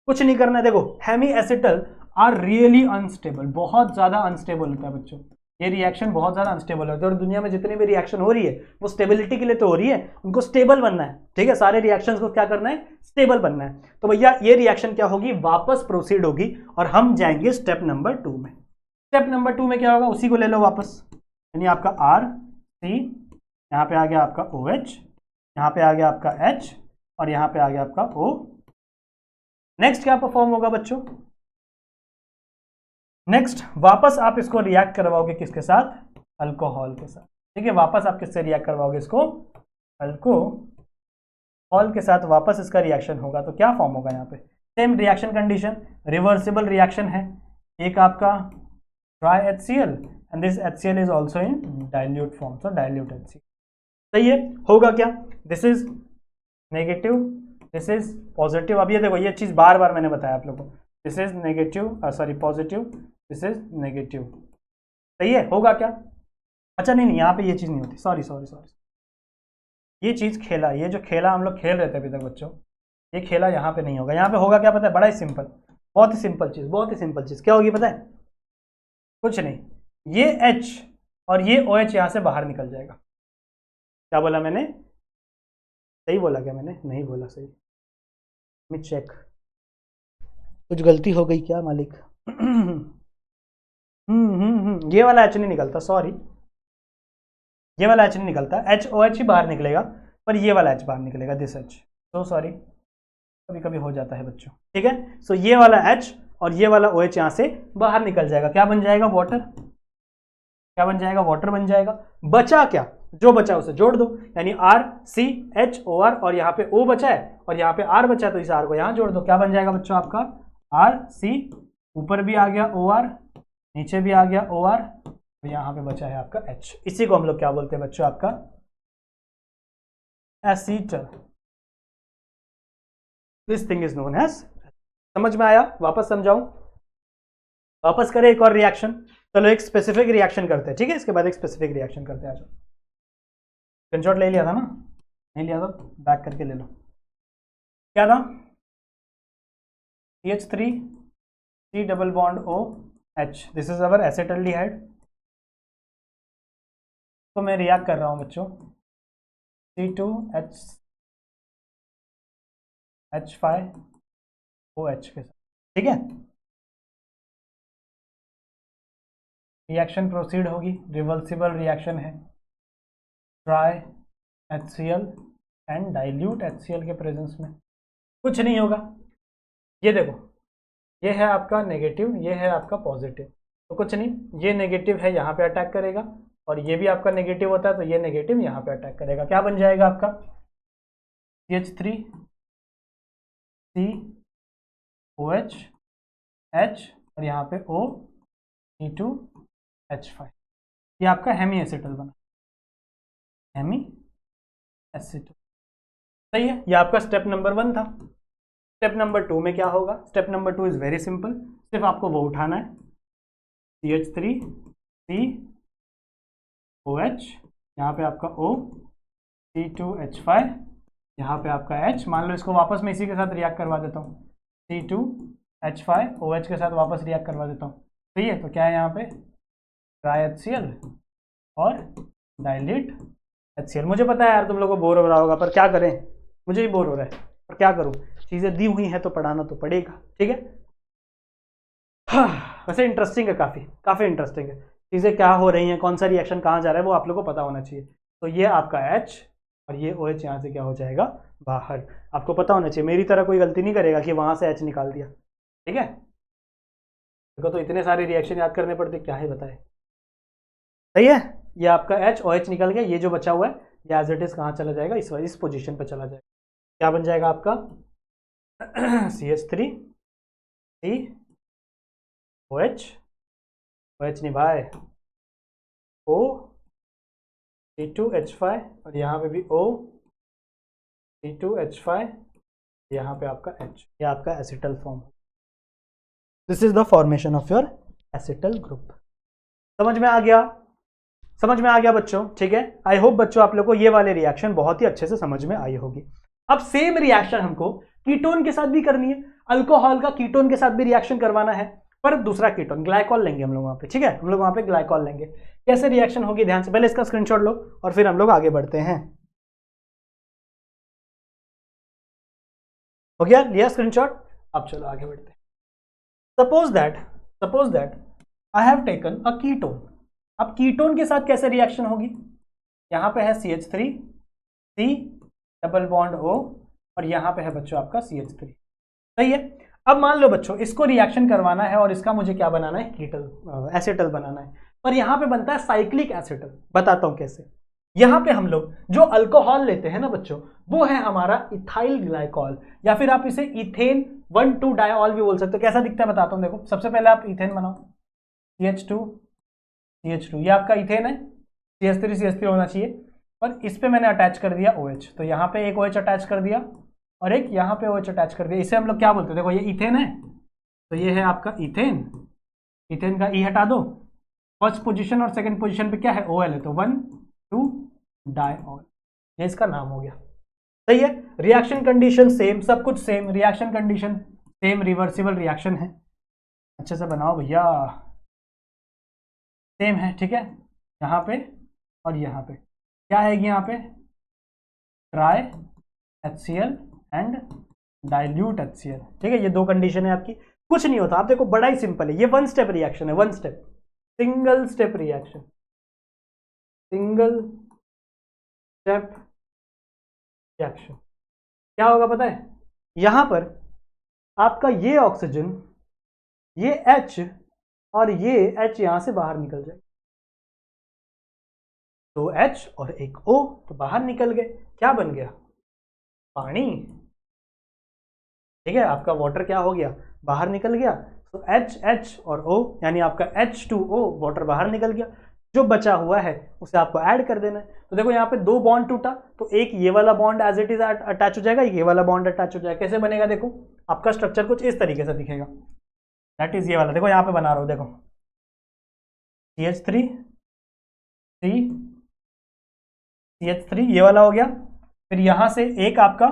कुछ नहीं करना है। देखो hemiacetal are really unstable, बहुत ज्यादा अनस्टेबल होता है बच्चों। ये रिएक्शन बहुत ज्यादा अनस्टेबल होता है और दुनिया में जितनी भी रिएक्शन हो रही है वो स्टेबिलिटी के लिए तो हो रही है, उनको स्टेबल बनना है, ठीक है। सारे रिएक्शंस को क्या करना है? स्टेबल बनना है। तो भैया ये रिएक्शन क्या होगी? वापस प्रोसीड होगी और हम जाएंगे स्टेप नंबर 2 में। स्टेप नंबर 2 में क्या होगा? उसी को ले लो वापस, यानी आपका R C, यहाँ पे आ गया आपका OH, यहाँ पे आ गया आपका H और यहाँ पे आ गया आपका O। नेक्स्ट क्या परफॉर्म होगा बच्चों? नेक्स्ट वापस आप इसको रिएक्ट करवाओगे किसके साथ? अल्कोहल के साथ, ठीक है। वापस आप किससे रिएक्ट करवाओगे इसको? अल्कोहल के साथ वापस इसका रिएक्शन होगा। तो क्या फॉर्म होगा यहाँ पे? Same reaction condition, reversible reaction है। एक आपका dry HCl and this HCl is also in dilute form, so dilute HCl, सही है। होगा क्या? This is negative, this is positive. अब ये देखो ये चीज बार बार मैंने बताया आप लोगों को, this is negative, sorry positive, this is negative, सही है। होगा क्या? अच्छा नहीं यहाँ पे ये चीज नहीं होती, सॉरी सॉरी सॉरी, ये चीज खेला, ये जो खेला हम लोग खेल रहे थे अभी तक बच्चों, ये खेला यहाँ पे नहीं होगा। यहाँ पे होगा क्या पता है? बड़ा ही सिंपल, बहुत ही सिंपल चीज, बहुत ही सिंपल चीज। क्या होगी पता है? कुछ नहीं, ये H और ये OH यहाँ से बाहर निकल जाएगा। क्या बोला मैंने? सही बोला क्या मैंने? नहीं बोला सही। मैं चेक, कुछ गलती हो गई क्या मालिक? ये वाला H नहीं निकलता, सॉरी, ये वाला H नहीं निकलता, HOH ही बाहर निकलेगा, पर ये वाला H बाहर निकलेगा, दिस H। तो सॉरी, कभी कभी हो जाता है बच्चों, ठीक है। सो ये वाला H और ये वाला OH यहाँ से बाहर निकल जाएगा। क्या बन जाएगा? वाटर। क्या बन जाएगा? वाटर बन जाएगा। बचा क्या? जो बचा उसे जोड़ दो, यानी RCHOR, और यहाँ पे O बचा है और यहाँ पे R बचा है, तो इस R को यहाँ जोड़ दो। क्या बन जाएगा बच्चों आपका? RC, ऊपर भी आ गया OR, नीचे भी आ गया OR, तो यहाँ पे बचा है आपका H। इसी को हम लोग क्या बोलते हैं बच्चों? आपका acetal. This thing is known as. समझ में आया? वापस समझाऊं? वापस करें एक और रिएक्शन। चलो एक स्पेसिफिक रिएक्शन करते हैं, ठीक है, इसके बाद एक स्पेसिफिक रिएक्शन करते हैं। स्क्रीनशॉट ले लिया था ना? नहीं लिया था? बैक करके ले लो। क्या था? CH3 C double bond OH, this is our acetaldehyde. तो मैं रिएक्ट कर रहा हूं बच्चों C2H5OH के साथ, ठीक है। रिएक्शन प्रोसीड होगी, रिवर्सिबल रिएक्शन है। Try HCl and dilute HCl के प्रेजेंस में कुछ नहीं होगा। ये देखो, ये है आपका नेगेटिव, ये है आपका पॉजिटिव, तो कुछ नहीं, ये नेगेटिव है यहाँ पे अटैक करेगा, और ये भी आपका नेगेटिव होता है, तो ये नेगेटिव यहाँ पे अटैक करेगा। क्या बन जाएगा आपका? CH3 COH H और यहाँ पे O C2H5, ये आपका हेमी एसिटल बना, हेमी एसिटल। सही है, ये आपका स्टेप नंबर 1 था। स्टेप नंबर 2 में क्या होगा? Step number 2 is very simple, सिर्फ आपको वो उठाना है, CH3 COH, यहाँ पे आपका O C2H5, यहाँ पे आपका H। मान लो इसको वापस मैं इसी के साथ रिएक्ट करवा देता हूँ, C2H5OH के साथ वापस रिएक्ट करवा देता हूँ। सही है, तो क्या है यहाँ पे? ट्राई HCl और डाइल्यूट HCl। मुझे पता है यार तुम लोगों को बोर हो रहा होगा, पर क्या करें, मुझे ही बोर हो रहा है, पर क्या करूँ, चीज़ें दी हुई हैं तो पढ़ाना तो पड़ेगा, ठीक है। हाँ, वैसे इंटरेस्टिंग है, काफ़ी इंटरेस्टिंग है। चीज़ें क्या हो रही हैं, कौन सा रिएक्शन कहाँ जा रहा है, वो आप लोग को पता होना चाहिए। तो ये आपका H और ये OH यहाँ से क्या हो जाएगा? बाहर। आपको पता होना चाहिए, मेरी तरह कोई गलती नहीं करेगा कि वहाँ से H निकाल दिया, ठीक है। देखो तो इतने सारे रिएक्शन याद करने पड़ते, क्या है बताए। सही है, ये आपका HOH निकल गया, ये जो बचा हुआ है ये एज इट इज कहाँ चला जाएगा? इस पोजीशन पे चला जाएगा। क्या बन जाएगा आपका? CH3 COH OH नहीं भाई, O C2H5 और यहाँ पे भी O C2H5, यहाँ पे आपका H, ये आपका acetal form. This is the formation of your acetal group. समझ में आ गया? समझ में आ गया बच्चों, ठीक है। आई होप बच्चों आप लोग को ये वाले रिएक्शन बहुत ही अच्छे से समझ में आई होगी। अब सेम रिएक्शन हमको कीटोन के साथ भी करनी है, अल्कोहल का कीटोन के साथ भी रिएक्शन करवाना है, पर दूसरा कीटोन ग्लाइकॉल लेंगे हम लोग वहां पे, ठीक है। हम लोग वहां पे ग्लाइकॉल लेंगे। कैसे रिएक्शन होगी ध्यान से, पहले इसका स्क्रीनशॉट लो और फिर हम लोग आगे बढ़ते हैं। हो गया? लिया स्क्रीनशॉट? अब चलो आगे बढ़ते हैं। Suppose that I have taken a ketone. अब कीटोन के साथ कैसे रिएक्शन होगी? यहाँ पे है CH3 C double bond O और यहाँ पे है बच्चों आपका CH3। सही है। अब मान लो बच्चों इसको रिएक्शन करवाना है और इसका मुझे क्या बनाना है? कीटल एसिटल बनाना है, पर यहाँ पे बनता है साइक्लिक एसिटल। बताता हूँ कैसे। यहाँ पे हम लोग जो अल्कोहल लेते हैं ना बच्चों, वो है हमारा इथाइल ग्लाइकॉल, या फिर आप इसे इथेन 1,2 डायऑल भी बोल सकते हो। कैसा दिखता है बताता हूँ। देखो सबसे पहले आप इथेन बनाओ, CH2 ये आपका इथेन है, CH3 होना चाहिए, और इस पे मैंने अटैच कर दिया OH, तो यहाँ पे एक OH अटैच कर दिया और एक यहाँ पे OH अटैच कर दिया। इसे हम लोग क्या बोलते हैं? देखो ये इथेन है, तो ये है आपका इथेन, इथेन का E हटा दो, फर्स्ट पोजीशन और सेकंड पोजीशन पे क्या है? OL है, तो 1,2 डायऑल, ये इसका नाम हो गया। सही है। रिएक्शन कंडीशन सेम, सब कुछ same, reaction condition same, reversible reaction है। अच्छे से बनाओ भैया, सेम है, ठीक है। यहाँ पे और यहाँ पे क्या आएगी, यहाँ पे try HCl and dilute HCl। ठीक है, ये दो कंडीशन है आपकी, कुछ नहीं होता। आप देखो बड़ा ही सिंपल है, ये वन स्टेप रिएक्शन है, one step, single step reaction, single step reaction. क्या होगा पता है, यहां पर आपका ये ऑक्सीजन, ये H और ये H यहां से बाहर निकल जाए, तो H और एक O तो बाहर निकल गए, क्या बन गया, पानी। ठीक है, आपका वाटर क्या हो गया, बाहर निकल गया, तो H और O यानी आपका H2O वाटर बाहर निकल गया। जो बचा हुआ है उसे आपको ऐड कर देना है। तो देखो यहाँ पे दो बॉन्ड टूटा, तो एक ये वाला bond as it is attach हो जाएगा, ये वाला बॉन्ड अटैच हो जाएगा। कैसे बनेगा, देखो आपका स्ट्रक्चर कुछ इस तरीके से दिखेगा, दैट इज ये वाला, देखो यहाँ पे बना रहा हूं, देखो CH3 CH3 ये वाला हो गया, फिर यहां से एक आपका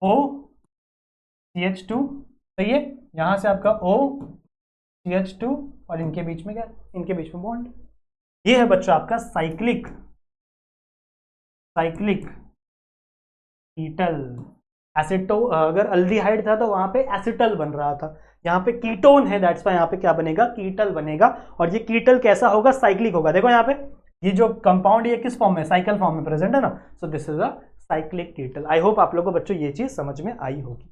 O CH2, सही है, यहां से आपका O CH2 और इनके बीच में क्या, इनके बीच में बॉन्ड। ये है बच्चों आपका साइक्लिक कीटल। एसिटो अगर अल्डिहाइड था तो वहां पे एसिटल बन रहा था, यहाँ पे कीटोन है, दैट्स वाई यहाँ पे क्या बनेगा, कीटल बनेगा। और ये कीटल कैसा होगा, साइक्लिक होगा। देखो यहाँ पे ये जो कंपाउंड ये किस फॉर्म में, साइकिल फॉर्म में प्रेजेंट है ना, so this is a cyclic कीटल। I hope आप लोगों को बच्चों ये चीज समझ में आई होगी।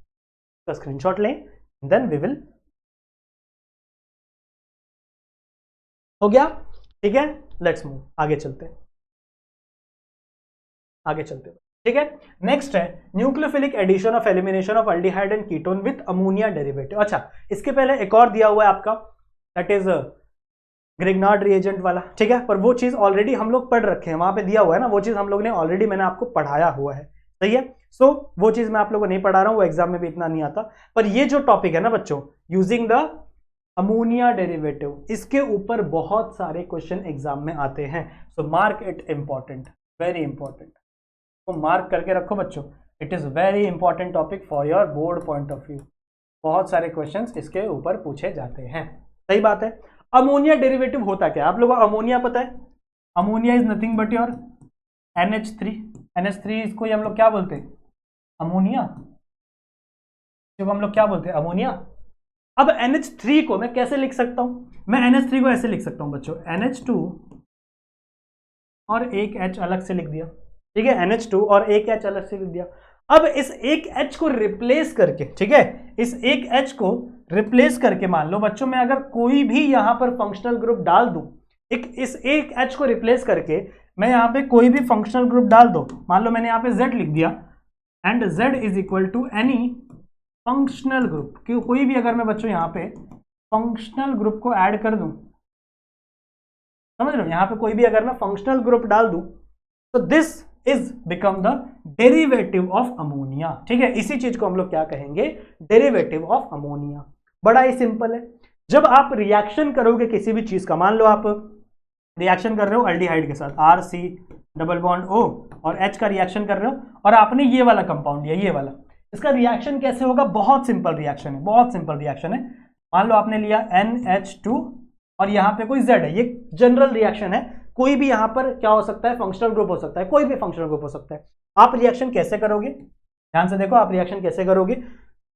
तो स्क्रीनशॉट लें, देन वी विल, हो गया, ठीक है, लेट्स मूव, आगे चलते हैं, आगे चलते हैं, ठीक है। नेक्स्ट है nucleophilic addition of elimination of aldehyde and ketone with ammonia derivative. अच्छा, इसके पहले एक और दिया हुआ है आपका, दैट इज ग्रिग्नार्ड रिएजेंट वाला, ठीक है, पर वो चीज ऑलरेडी हम लोग पढ़ रखे हैं, वहां पे दिया हुआ है ना, वो चीज हम लोग ने ऑलरेडी, मैंने आपको पढ़ाया हुआ है, सही है। सो वो चीज मैं आप लोगों को नहीं पढ़ा रहा हूं, वो एग्जाम में भी इतना नहीं आता। पर ये जो टॉपिक है ना बच्चों, यूजिंग द अमोनिया डेरिवेटिव, इसके ऊपर बहुत सारे क्वेश्चन एग्जाम में आते हैं। So mark it important, very important, तो मार्क करके रखो बच्चों, it is very important topic for your board point of view. बहुत सारे क्वेश्चंस इसके ऊपर पूछे जाते हैं, सही बात है। अमोनिया डेरिवेटिव होता क्या, आप लोगों को अमोनिया पता है, ammonia is nothing but your NH3 इसको हम लोग क्या बोलते हैं, अमोनिया, इसको हम लोग क्या बोलते हैं, अमोनिया। अब NH3 को मैं कैसे लिख सकता हूं, मैं NH3 को ऐसे लिख सकता हूं बच्चों, NH2 और एक H अलग से लिख दिया, ठीक है, NH2 और एक H अलग से लिख दिया। अब इस एक H को रिप्लेस करके, ठीक है, इस एक H को रिप्लेस करके मान लो बच्चों, मैं अगर कोई भी यहां पर फंक्शनल ग्रुप डाल दूं, इस एक H को रिप्लेस करके मैं यहां पे कोई भी फंक्शनल ग्रुप डाल दो, मान लो मैंने यहां पे Z लिख दिया, and Z is equal to any functional group, क्यों, कोई भी अगर मैं बच्चों यहां पे फंक्शनल ग्रुप को ऐड कर दूं, समझ लो, यहां पे कोई भी अगर मैं फंक्शनल ग्रुप डाल दूं, तो this is become the derivative of ammonia, ठीक है। इसी चीज को हम लोग क्या कहेंगे, डेरिवेटिव ऑफ अमोनिया। बड़ा ही सिंपल है, जब आप रिएक्शन करोगे किसी भी चीज का, मान लो आप रिएक्शन कर रहे हो अल्डिहाइड के साथ, RC डबल बॉन्ड O और H का रिएक्शन कर रहे हो, और आपने ये वाला कंपाउंड लिया, ये वाला, इसका रिएक्शन कैसे होगा, बहुत सिंपल रिएक्शन है, बहुत सिंपल रिएक्शन है। मान लो आपने लिया NH2 और यहाँ पे कोई Z है, ये जनरल रिएक्शन है, कोई भी यहां पर क्या हो सकता है, फंक्शनल ग्रुप हो सकता है, कोई भी फंक्शनल ग्रुप हो सकता है। आप रिएक्शन कैसे करोगे, ध्यान से देखो, आप रिएक्शन कैसे करोगे,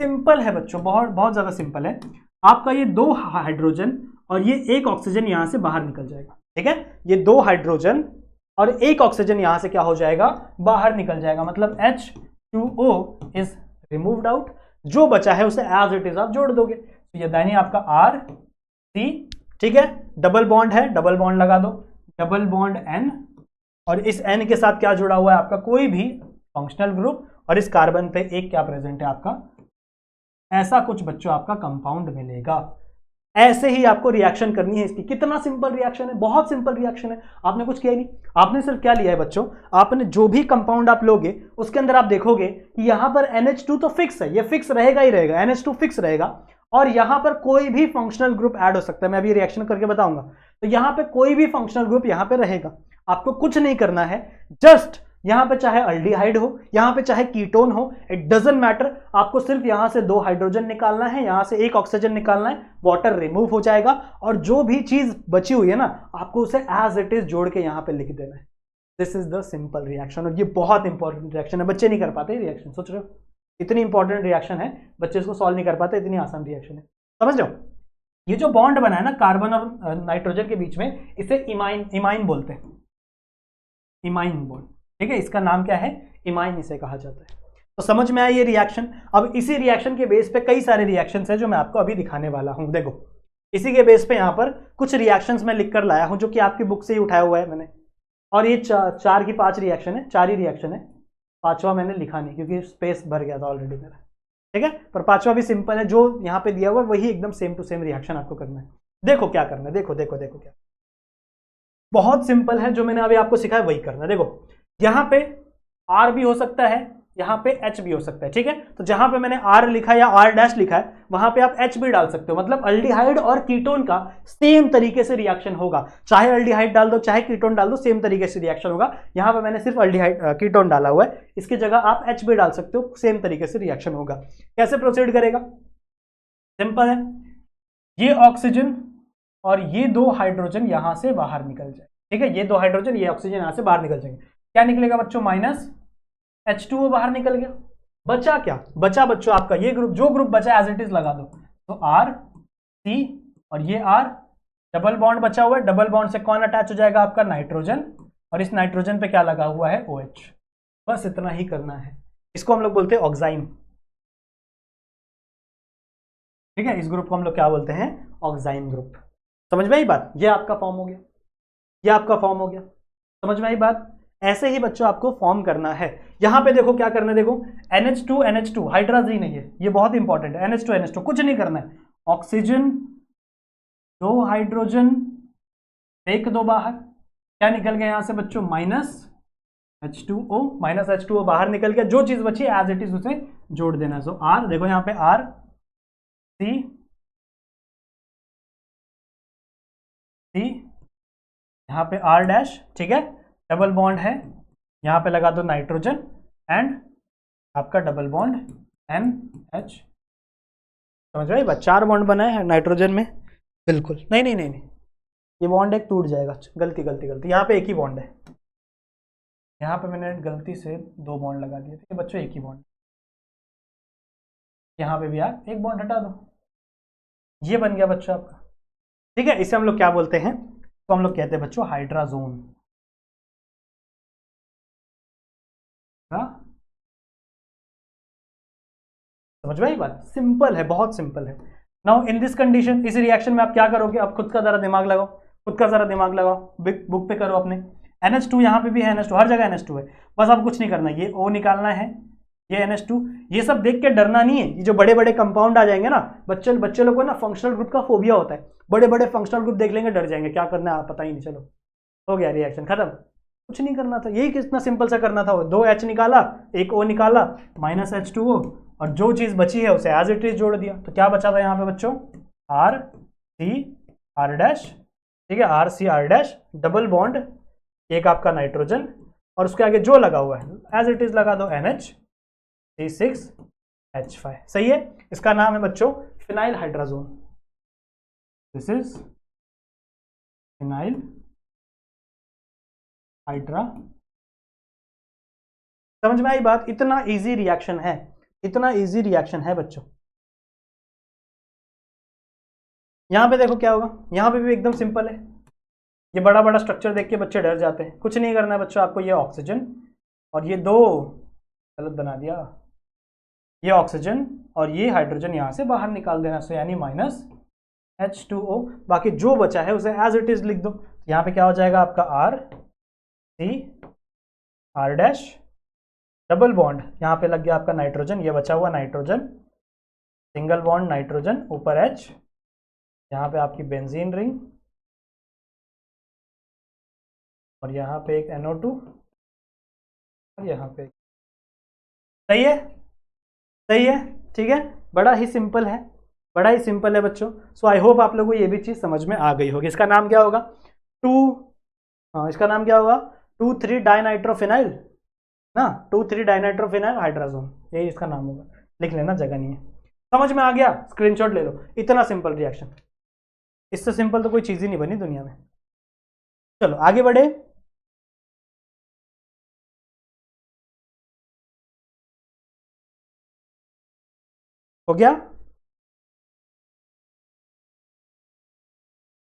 सिंपल है बच्चों, बहुत बहुत ज्यादा सिंपल है। आपका ये दो हाइड्रोजन और ये एक ऑक्सीजन यहां से बाहर निकल जाएगा, ठीक है, ये दो हाइड्रोजन और एक ऑक्सीजन यहां से क्या हो जाएगा, बाहर निकल जाएगा, मतलब H2O इज रिमूव्ड आउट, जो बचा है उसे एज इट इज आप जोड़ दोगे, तो ये यानी आपका RC, ठीक है, डबल बॉन्ड है, डबल बॉन्ड लगा दो, डबल बॉन्ड N, और इस N के साथ क्या जुड़ा हुआ है आपका, कोई भी फंक्शनल ग्रुप, और इस कार्बन पे एक क्या प्रेजेंट है आपका, ऐसा कुछ बच्चों आपका कंपाउंड मिलेगा। ऐसे ही आपको रिएक्शन करनी है इसकी। कितना सिंपल रिएक्शन है, बहुत सिंपल रिएक्शन है, आपने कुछ किया ही नहीं, आपने सिर्फ क्या लिया है बच्चों, आपने जो भी कंपाउंड आप लोगे उसके अंदर आप देखोगे कि यहां पर NH2 तो फिक्स है, ये फिक्स रहेगा ही रहेगा, NH2 फिक्स रहेगा, और यहां पर कोई भी फंक्शनल ग्रुप ऐड हो सकता है, मैं अभी रिएक्शन करके बताऊंगा। तो यहां पे कोई भी फंक्शनल ग्रुप यहां पे रहेगा, आपको कुछ नहीं करना है, जस्ट यहाँ पे चाहे अल्डिहाइड हो, यहाँ पे चाहे कीटोन हो, इट डजंट मैटर, आपको सिर्फ यहाँ से 2 हाइड्रोजन निकालना है, यहाँ से 1 ऑक्सीजन निकालना है, वाटर रिमूव हो जाएगा और जो भी चीज बची हुई है ना आपको उसे एज इट इज जोड़ के यहाँ पे लिख देना है। This is the simple reaction. और ये बहुत इंपॉर्टेंट रिएक्शन है, बच्चे नहीं कर पाते रिएक्शन, सोच रहे हो इतनी इंपॉर्टेंट रिएक्शन है, बच्चे इसको सॉल्व नहीं कर पाते, इतनी आसान रिएक्शन है, समझ लो। ये जो बॉन्ड बना है ना कार्बन और नाइट्रोजन के बीच में, इसे इमाइन बोलते हैं, इमाइन बॉन्ड, ठीक है, इसका नाम क्या है, इमाइन इसे कहा जाता है। तो समझ में आया ये रिएक्शन। अब इसी रिएक्शन के बेस पे कई सारे रिएक्शंस हैं जो मैं आपको अभी दिखाने वाला हूं। देखो इसी के बेस पे यहाँ पर कुछ रिएक्शंस मैं लिख कर लाया हूं जो कि आपकी बुक से ही उठाया हुआ है मैंने, और ये 4 की 5 रिएक्शन है, 4 ही रिएक्शन है, 5वां मैंने लिखा नहीं क्योंकि स्पेस भर गया था ऑलरेडी मेरा, ठीक है, पर 5वां भी सिंपल है, जो यहाँ पे दिया हुआ है वही एकदम सेम टू सेम रिएक्शन आपको करना है। देखो क्या करना है, देखो देखो देखो क्या, बहुत सिंपल है, जो मैंने अभी आपको सिखाया वही करना है। देखो यहाँ पे R भी हो सकता है, यहाँ पे H भी हो सकता है, ठीक है, तो जहां पे मैंने R लिखा है या R' लिखा है वहां पे आप H भी डाल सकते हो, मतलब अल्डिहाइड और कीटोन का सेम तरीके से रिएक्शन होगा, चाहे अल्डिहाइड डाल दो चाहे कीटोन डाल दो, सेम तरीके से रिएक्शन होगा। यहाँ पे मैंने सिर्फ अल्डिहाइड कीटोन डाला हुआ है, इसकी जगह आप H भी डाल सकते हो, सेम तरीके से रिएक्शन होगा। कैसे प्रोसीड करेगा, सिंपल है, ये ऑक्सीजन और ये 2 हाइड्रोजन यहां से बाहर निकल जाए, ठीक है, ये 2 हाइड्रोजन ये ऑक्सीजन यहां से बाहर निकल जाएंगे, क्या निकलेगा बच्चों, माइनस H2O बाहर निकल गया, बचा क्या, बचा बच्चों आपका ये ग्रुप, जो ग्रुप बचा एज इट इज लगा दो, तो R C और ये R, डबल बॉन्ड बचा हुआ है, डबल बॉन्ड से कौन अटैच हो जाएगा, आपका नाइट्रोजन, और इस नाइट्रोजन पे क्या लगा हुआ है, OH, बस इतना ही करना है। इसको हम लोग बोलते हैं ऑक्साइम, ठीक है, इस ग्रुप को हम लोग क्या बोलते हैं, ऑक्साइम ग्रुप। समझ में आई बात, ये आपका फॉर्म हो गया, ये आपका फॉर्म हो गया, समझ में आई बात। ऐसे ही बच्चों आपको फॉर्म करना है। यहां पे देखो क्या करना है, देखो NH2 NH2 हाइड्राजीन है ये बहुत इंपॉर्टेंट है, NH2 NH2 कुछ नहीं करना है, ऑक्सीजन 2 हाइड्रोजन फेंक दो बाहर, क्या निकल गया यहां से बच्चों, माइनस H2O, माइनस H2O बाहर निकल गया, जो चीज बची एज इट इज उसे जोड़ देना। सो R देखो यहाँ पे R C C, यहाँ पे R', ठीक है, डबल बॉन्ड है, यहाँ पे लगा दो नाइट्रोजन एंड आपका डबल बॉन्ड NH, समझ रहे बात, 4 बॉन्ड बनाए हैं नाइट्रोजन में, बिल्कुल नहीं नहीं नहीं नहीं, ये बॉन्ड एक टूट जाएगा, गलती गलती गलती, यहाँ पे एक ही बॉन्ड है, यहाँ पे मैंने गलती से 2 बॉन्ड लगा दिए थे बच्चों, एक ही बॉन्ड, यहाँ पे भी यार एक बॉन्ड हटा दो, ये बन गया बच्चों आपका, ठीक है, इसे हम लोग क्या बोलते हैं, तो हम लोग कहते हैं बच्चों हाइड्राजोन। समझ में आई बात, सिंपल है, बहुत सिंपल है। नाउ इन दिस कंडीशन, इस रिएक्शन में आप क्या करोगे, अब खुद का जरा दिमाग लगाओ, खुद का जरा दिमाग लगाओ, बुक पे करो अपने, NH2 यहाँ पे भी है, NH2 हर जगह NH2 है, बस अब कुछ नहीं करना, ये O निकालना है, ये NH2, ये सब देख के डरना नहीं है, ये जो बड़े बड़े कंपाउंड आ जाएंगे ना, बच्चे लोग को ना फंक्शनल ग्रुप का फोबिया होता है, बड़े बड़े फंक्शनल ग्रुप देख लेंगे डर जाएंगे, क्या करना है आप पता ही नहीं, चलो हो गया रिएक्शन खत्म, कुछ नहीं करना था, यही कितना सिंपल सा करना था, 2 H निकाला, एक O निकाला, माइनस H2O, और जो चीज बची है उसे एज इट इज जोड़ दिया, तो क्या बचा था यहाँ पे बच्चों, R C R', ठीक है, R C R', double bond, एक आपका नाइट्रोजन, और उसके आगे जो लगा हुआ है एज इट इज लगा दो NH3CH5, सही है, इसका नाम है बच्चों phenyl hydrazone, this is phenyl hydra. समझ में आई बात, इतना इजी रिएक्शन है, इतना इजी रिएक्शन है बच्चों। यहां पे देखो क्या होगा, यहां पे भी एकदम सिंपल है, ये बड़ा बड़ा स्ट्रक्चर देख के बच्चे डर जाते हैं, कुछ नहीं करना है बच्चों आपको, ये ऑक्सीजन और ये 2 गलत बना दिया, ये ऑक्सीजन और ये हाइड्रोजन यहां से बाहर निकाल देना, सो यानी माइनस H2O, बाकी जो बचा है उसे एज इट इज लिख दो, यहाँ पे क्या हो जाएगा आपका R C R', double bond, यहाँ पे लग गया आपका नाइट्रोजन, ये बचा हुआ नाइट्रोजन, सिंगल बॉन्ड नाइट्रोजन, ऊपर H, यहाँ पे आपकी बेंजीन रिंग, और यहाँ पे एक NO2, और यहाँ पे, सही है, सही है, ठीक है, बड़ा ही सिंपल है, बड़ा ही सिंपल है बच्चों। सो आई होप आप लोगों को ये भी चीज समझ में आ गई होगी। इसका नाम क्या होगा, इसका नाम क्या होगा 2,3 डाइनाइट्रोफिनाइल ना, 2,3 डाइनाइट्रोफिनाइल हाइड्राजोन, यही इसका नाम होगा, लिख लेना, जगह नहीं है। समझ में आ गया, स्क्रीनशॉट ले लो, इतना सिंपल रिएक्शन, इससे सिंपल तो कोई चीज ही नहीं बनी दुनिया में। चलो आगे बढ़े। हो गया।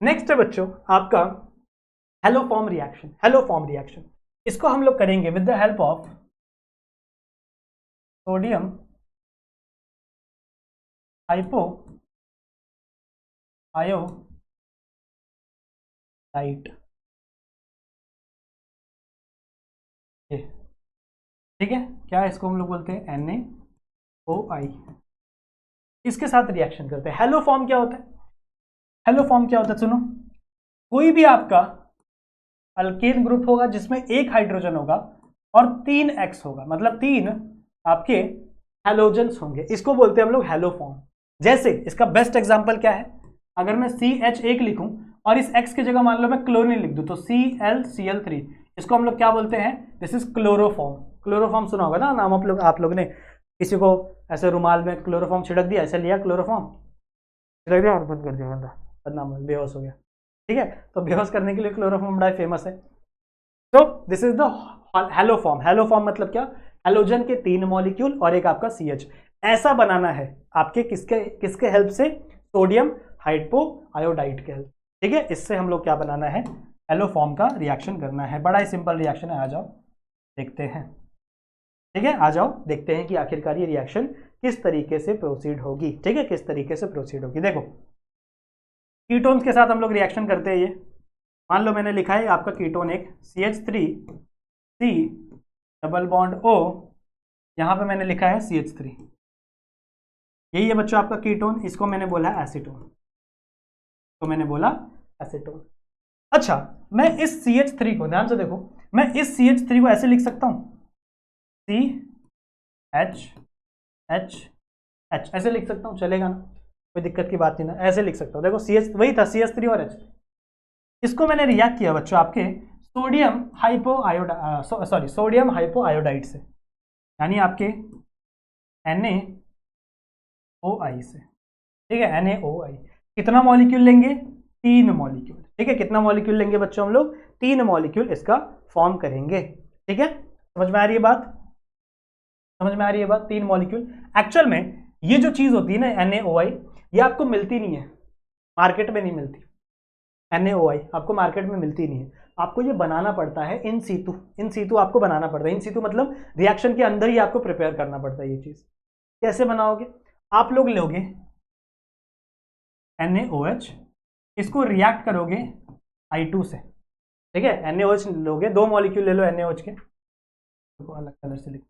नेक्स्ट है बच्चों आपका हेलोफॉर्म रिएक्शन। हेलोफॉर्म रिएक्शन इसको हम लोग करेंगे with the help of sodium hypo iodide. ठीक है, क्या है, इसको हम लोग बोलते हैं NaOI। इसके साथ रिएक्शन करते हैं। हेलोफॉर्म क्या होता है? हेलोफॉर्म क्या होता है सुनो, कोई भी आपका अल्केन ग्रुप होगा जिसमें एक हाइड्रोजन होगा और 3 X होगा, मतलब 3 आपके हेलोजेंस होंगे, इसको बोलते हैं हम लोग हेलोफॉर्म। जैसे इसका बेस्ट एग्जांपल क्या है, अगर मैं CH1 लिखूं और इस X की जगह मान लो मैं क्लोरीन लिख दूं तो ClCl3, इसको हम लोग क्या बोलते हैं, दिस इज क्लोरोफॉर्म। क्लोरोफॉर्म सुना होगा ना नाम, आप लोग ने किसी को ऐसे रुमाल में क्लोरोफॉर्म छिड़क दिया, ऐसे लिया क्लोरोफॉर्म छिड़क दिया और बंद कर दिया, बंदा बदनाम हो, बेहोश हो गया। ठीक है, तो बेहोश करने के लिए क्लोरोफॉर्म बड़ा फेमस है। तो this is the haloform. Haloform मतलब क्या, हेलोजन के 3 मॉलिक्यूल और एक आपका CH, ऐसा बनाना है आपके किसके हेल्प से, सोडियम हाइपो आयोडाइड के हेल्प। ठीक है, इससे हम लोग क्या बनाना है, हेलोफॉर्म का रिएक्शन करना है। बड़ा ही सिंपल रिएक्शन है, आ जाओ देखते हैं। ठीक है, आ जाओ देखते हैं कि आखिरकार ये रिएक्शन किस तरीके से प्रोसीड होगी। ठीक है, किस तरीके से प्रोसीड होगी। देखो कीटोन्स के साथ हम लोग रिएक्शन करते हैं। ये मान लो मैंने लिखा है आपका कीटोन एक CH3C डबल बॉन्ड O, यहां पे मैंने लिखा है CH3, यही है बच्चों आपका कीटोन, इसको मैंने बोला एसीटोन, तो मैंने बोला एसीटोन। अच्छा, मैं इस CH3 को ध्यान से देखो, मैं इस CH3 को ऐसे लिख सकता हूं, CHH, ऐसे लिख सकता हूं, चलेगा ना, कोई दिक्कत की बात नहीं ना, ऐसे लिख सकता हूं। देखो CH वही था, CH3 और H, इसको मैंने रिएक्ट किया बच्चों आपके सोडियम हाइपो आयोडाइड से, यानी आपके NaOI से। ठीक है, NaOI कितना मॉलिक्यूल लेंगे, 3 मॉलिक्यूल। ठीक है, कितना मॉलिक्यूल लेंगे बच्चों हम लोग, 3 मॉलिक्यूल इसका फॉर्म करेंगे। ठीक है, समझ में आ रही है बात, समझ में आ रही है बात, 3 मॉलिक्यूल। एक्चुअल में ये जो चीज होती है ना NaOI, ये आपको मिलती नहीं है, मार्केट में नहीं मिलती। NaOI आपको मार्केट में मिलती नहीं है, आपको ये बनाना पड़ता है इन सीतु। इन सीतु आपको बनाना पड़ता है, इन सीतु मतलब रिएक्शन के अंदर ही आपको प्रिपेयर करना पड़ता है ये चीज। कैसे बनाओगे, आप लोग लोगे NaOH, इसको रिएक्ट करोगे I2 से। ठीक है, NaOH लोगे, 2 मॉलिक्यूल ले लो NaOH के, तो अलग कलर से लिखो,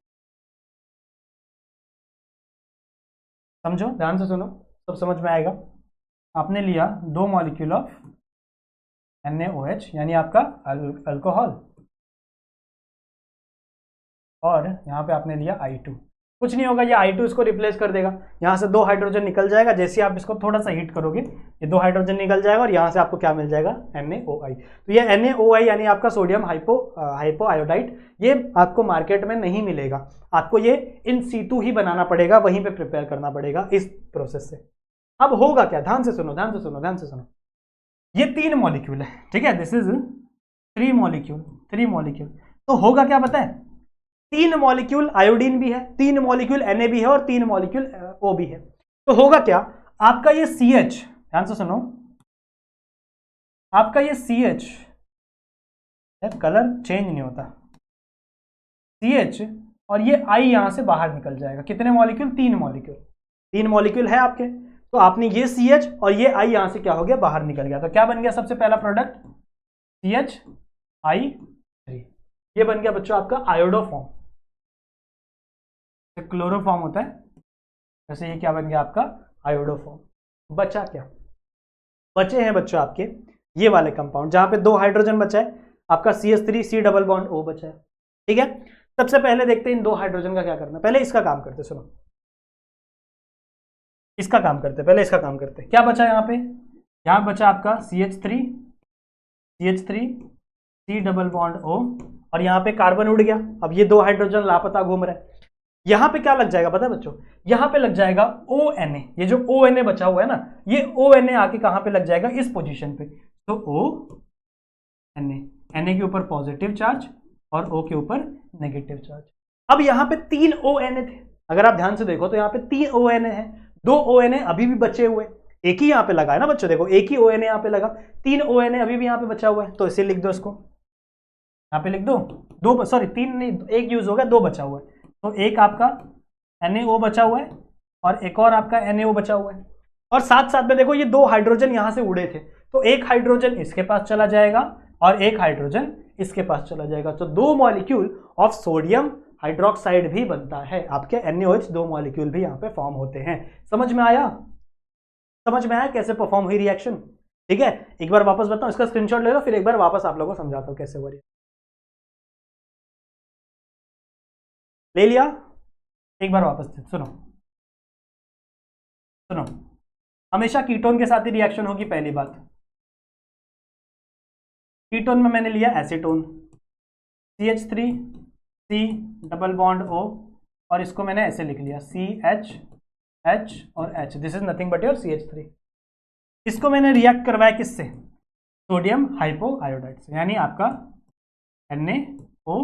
समझो, ध्यान से सुनो, सब समझ में आएगा। आपने लिया 2 मॉलिक्यूल ऑफ NaOH यानी आपका अल्कोहल, और यहाँ पे आपने लिया I2, कुछ नहीं होगा, ये I2 इसको रिप्लेस कर देगा, यहाँ से 2 हाइड्रोजन निकल जाएगा, जैसे आप इसको थोड़ा सा हीट करोगे ये 2 हाइड्रोजन निकल जाएगा और यहाँ से आपको क्या मिल जाएगा, NaOI। तो ये NaOI यानी आपका सोडियम हाइपो आयोडाइड, ये आपको मार्केट में नहीं मिलेगा, आपको ये इन सीतु ही बनाना पड़ेगा, वहीं पे प्रिपेयर करना पड़ेगा इस प्रोसेस से। अब होगा क्या, ध्यान से सुनो, ध्यान से सुनो, ध्यान से सुनो, ये 3 मॉलिक्यूल है। ठीक है, दिस इज 3 मॉलिक्यूल, तो होगा क्या पता है, 3 मॉलिक्यूल आयोडीन भी है, 3 मॉलिक्यूल Na भी है और 3 मॉलिक्यूल O भी है। तो होगा क्या, आपका ये CH, ध्यान से सुनो, आपका ये CH, कलर चेंज नहीं होता, CH और ये I यहां से बाहर निकल जाएगा। कितने मॉलिक्यूल, 3 मॉलिक्यूल, 3 मॉलिक्यूल है आपके, तो आपने ये CH और ये I यहां से क्या हो गया, बाहर निकल गया। तो क्या बन गया सबसे पहला प्रोडक्ट, CH3, ये बन गया बच्चों आपका आयोडोफॉर्म। क्लोरोफॉर्म होता है, जैसे ये क्या बन गया आपका आयोडोफॉर्म। बचा क्या, बचे हैं बच्चों आपके ये वाले कंपाउंड, जहां पे 2 हाइड्रोजन बचा है, आपका CH3C डबल बॉन्ड O बचा है। ठीक है, सबसे पहले देखते हैं इन 2 हाइड्रोजन का क्या करना है, पहले इसका काम करते, सुनो, इसका काम करते, पहले इसका काम करते। क्या बचा यहाँ पे, यहाँ बचा आपका CH3C डबल बॉन्ड O और यहाँ पे कार्बन उड़ गया, अब ये 2 हाइड्रोजन लापता घूम रहे हैं। यहाँ पे क्या लग जाएगा पता है बच्चों, यहाँ पे लग जाएगा ONA, ये जो ONA बचा हुआ है ना, ये ONA आके कहाँ पे लग जाएगा, इस पोजीशन पे। तो ONA, Na के ऊपर पॉजिटिव चार्ज और O के ऊपर नेगेटिव चार्ज। अब यहाँ पे 3 ONA थे, अगर आप ध्यान से देखो तो यहाँ पे 3 ONA है, 2 ONA अभी भी बचे हुए, एक ही यहाँ पे लगा है ना बच्चों, देखो एक ही ONA यहाँ पे लगा, 3 ONA अभी भी यहाँ पे बचा हुआ है, तो इसे लिख दो, इसको यहाँ पे लिख दो, 2 सॉरी 3 नहीं, एक यूज हो गया, 2 बचा हुआ है, तो एक आपका NaO बचा हुआ है और एक और आपका NaO बचा हुआ है। और साथ साथ में देखो ये 2 हाइड्रोजन यहाँ से उड़े थे, तो एक हाइड्रोजन इसके पास चला जाएगा और एक हाइड्रोजन इसके पास चला जाएगा, तो 2 मॉलिक्यूल ऑफ सोडियम हाइड्रोक्साइड भी बनता है, आपके NaOH 2 मॉलिक्यूल भी यहाँ पे फॉर्म होते हैं। समझ में आया, समझ में आया कैसे परफॉर्म हुई रिएक्शन? ठीक है, एक बार वापस बताऊं, इसका स्क्रीनशॉट ले लो, फिर एक बार वापस आप लोगों को समझाता हूं कैसे हो रही है। ले लिया, एक बार वापस सुनो सुनो, हमेशा कीटोन के साथ ही रिएक्शन होगी, पहली बात। कीटोन में मैंने लिया acetone, CH3 C double bond O, और इसको मैंने ऐसे लिख लिया CH H और H, this is nothing but your CH3। इसको मैंने रिएक्ट करवाया किससे, सोडियम हाइपो आयोडाइड से, यानी आपका NaO,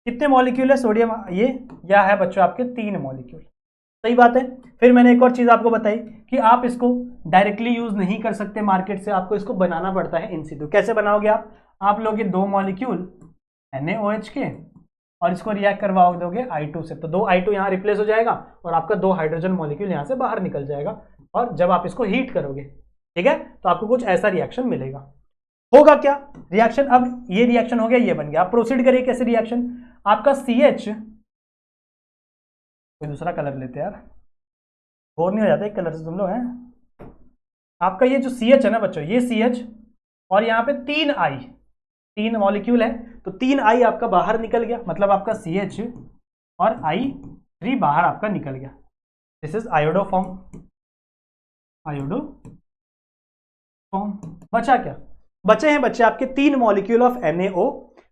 कितने मॉलिक्यूल है सोडियम, ये या है बच्चों आपके 3 मॉलिक्यूल, सही बात है। फिर मैंने एक और चीज आपको बताई कि आप इसको डायरेक्टली यूज नहीं कर सकते मार्केट से, आपको इसको बनाना पड़ता है इन सितु। कैसे बनाओगे आप लोगे 2 मॉलिक्यूल NaOH के और इसको रिएक्ट करवा दोगे I2 से, तो 2 I2 यहाँ रिप्लेस हो जाएगा और आपका 2 हाइड्रोजन मॉलिक्यूल यहाँ से बाहर निकल जाएगा, और जब आप इसको हीट करोगे, ठीक है, तो आपको कुछ ऐसा रिएक्शन मिलेगा। होगा क्या रिएक्शन, अब ये रिएक्शन हो गया, ये बन गया। आप प्रोसीड करिए कैसे रिएक्शन, आपका CH, कोई दूसरा कलर लेते यार, बोर नहीं हो जाता एक कलर से तुम लोग हैं। आपका ये जो CH है ना बच्चों, ये CH और यहाँ पे 3 मॉलिक्यूल है, तो 3 आपका बाहर निकल गया, मतलब आपका CH और I3 बाहर आपका निकल गया, this is iodo form, iodo form. बचा क्या, बचे हैं बच्चे आपके 3 मॉलिक्यूल ऑफ NaO,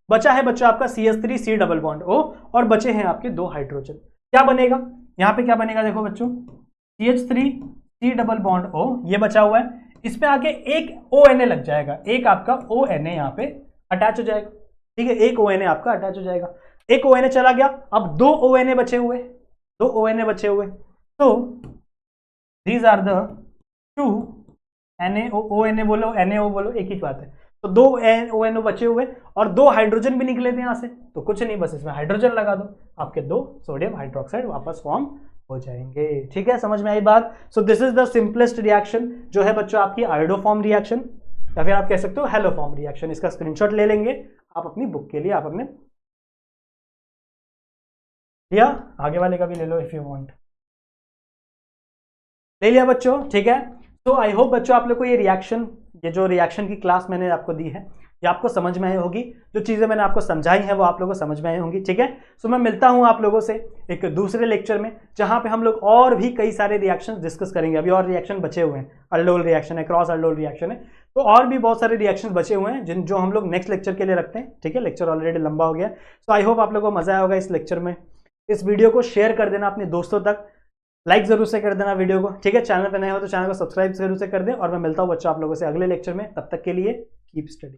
बचा है बच्चा आपका CH3 C double bond O, और बचे हैं आपके 2 हाइड्रोजन। क्या बनेगा यहाँ पे, क्या बनेगा देखो बच्चों, CH3 C double bond O ये बचा हुआ है, इस पे आके एक ONA लग जाएगा, एक आपका ONA यहाँ पे अटैच हो जाएगा, ठीक है, एक ONA आपका अटैच हो जाएगा, एक ONA चला गया, अब 2 ONA बचे हुए, 2 ONA बचे हुए, तो these are the 2 NaO, ONA बोलो NaO बोलो, एक ही बात है, तो 2 ONO बचे हुए और 2 हाइड्रोजन भी निकले थे यहाँ से, तो कुछ नहीं, बस इसमें हाइड्रोजन लगा दो, आपके 2 सोडियम हाइड्रोक्साइड वापस फॉर्म हो जाएंगे। ठीक है, समझ में आई बात। So this is the simplest reaction जो है बच्चों आपकी आयोडो फॉर्म रिएक्शन, या फिर आप कह सकते हो हेलो फॉर्म रिएक्शन। इसका स्क्रीनशॉट ले लेंगे आप अपनी बुक के लिए, आप अपने लिया, आगे वाले का भी ले लो इफ यू वांट, ले लिया बच्चों, ठीक है। तो आई होप बच्चों आप लोग को ये रिएक्शन, ये जो रिएक्शन की क्लास मैंने आपको दी है, ये आपको समझ में आई होगी, जो चीज़ें मैंने आपको समझाई हैं वो आप लोगों को समझ में आई होंगी, ठीक है। सो मैं मिलता हूं आप लोगों से एक दूसरे लेक्चर में, जहां पे हम लोग और भी कई सारे रिएक्शंस डिस्कस करेंगे। अभी और रिएक्शन बचे हुए हैं, अल्डोल रिएक्शन है, क्रॉस अल्डोल रिएक्शन है, तो और भी बहुत सारे रिएक्शंस बचे हुए हैं जो हम लोग नेक्स्ट लेक्चर के लिए रखते हैं, ठीक है। लेक्चर ऑलरेडी लंबा हो गया, सो आई होप आप लोगों को मजा आया होगा इस लेक्चर में। इस वीडियो को शेयर कर देना अपने दोस्तों तक, लाइक जरूर से कर देना वीडियो को, ठीक है। चैनल पर नए हो तो चैनल को सब्सक्राइब जरूर से कर दें, और मैं मिलता हूँ बच्चों आप लोगों से अगले लेक्चर में, तब तक के लिए कीप स्टडी।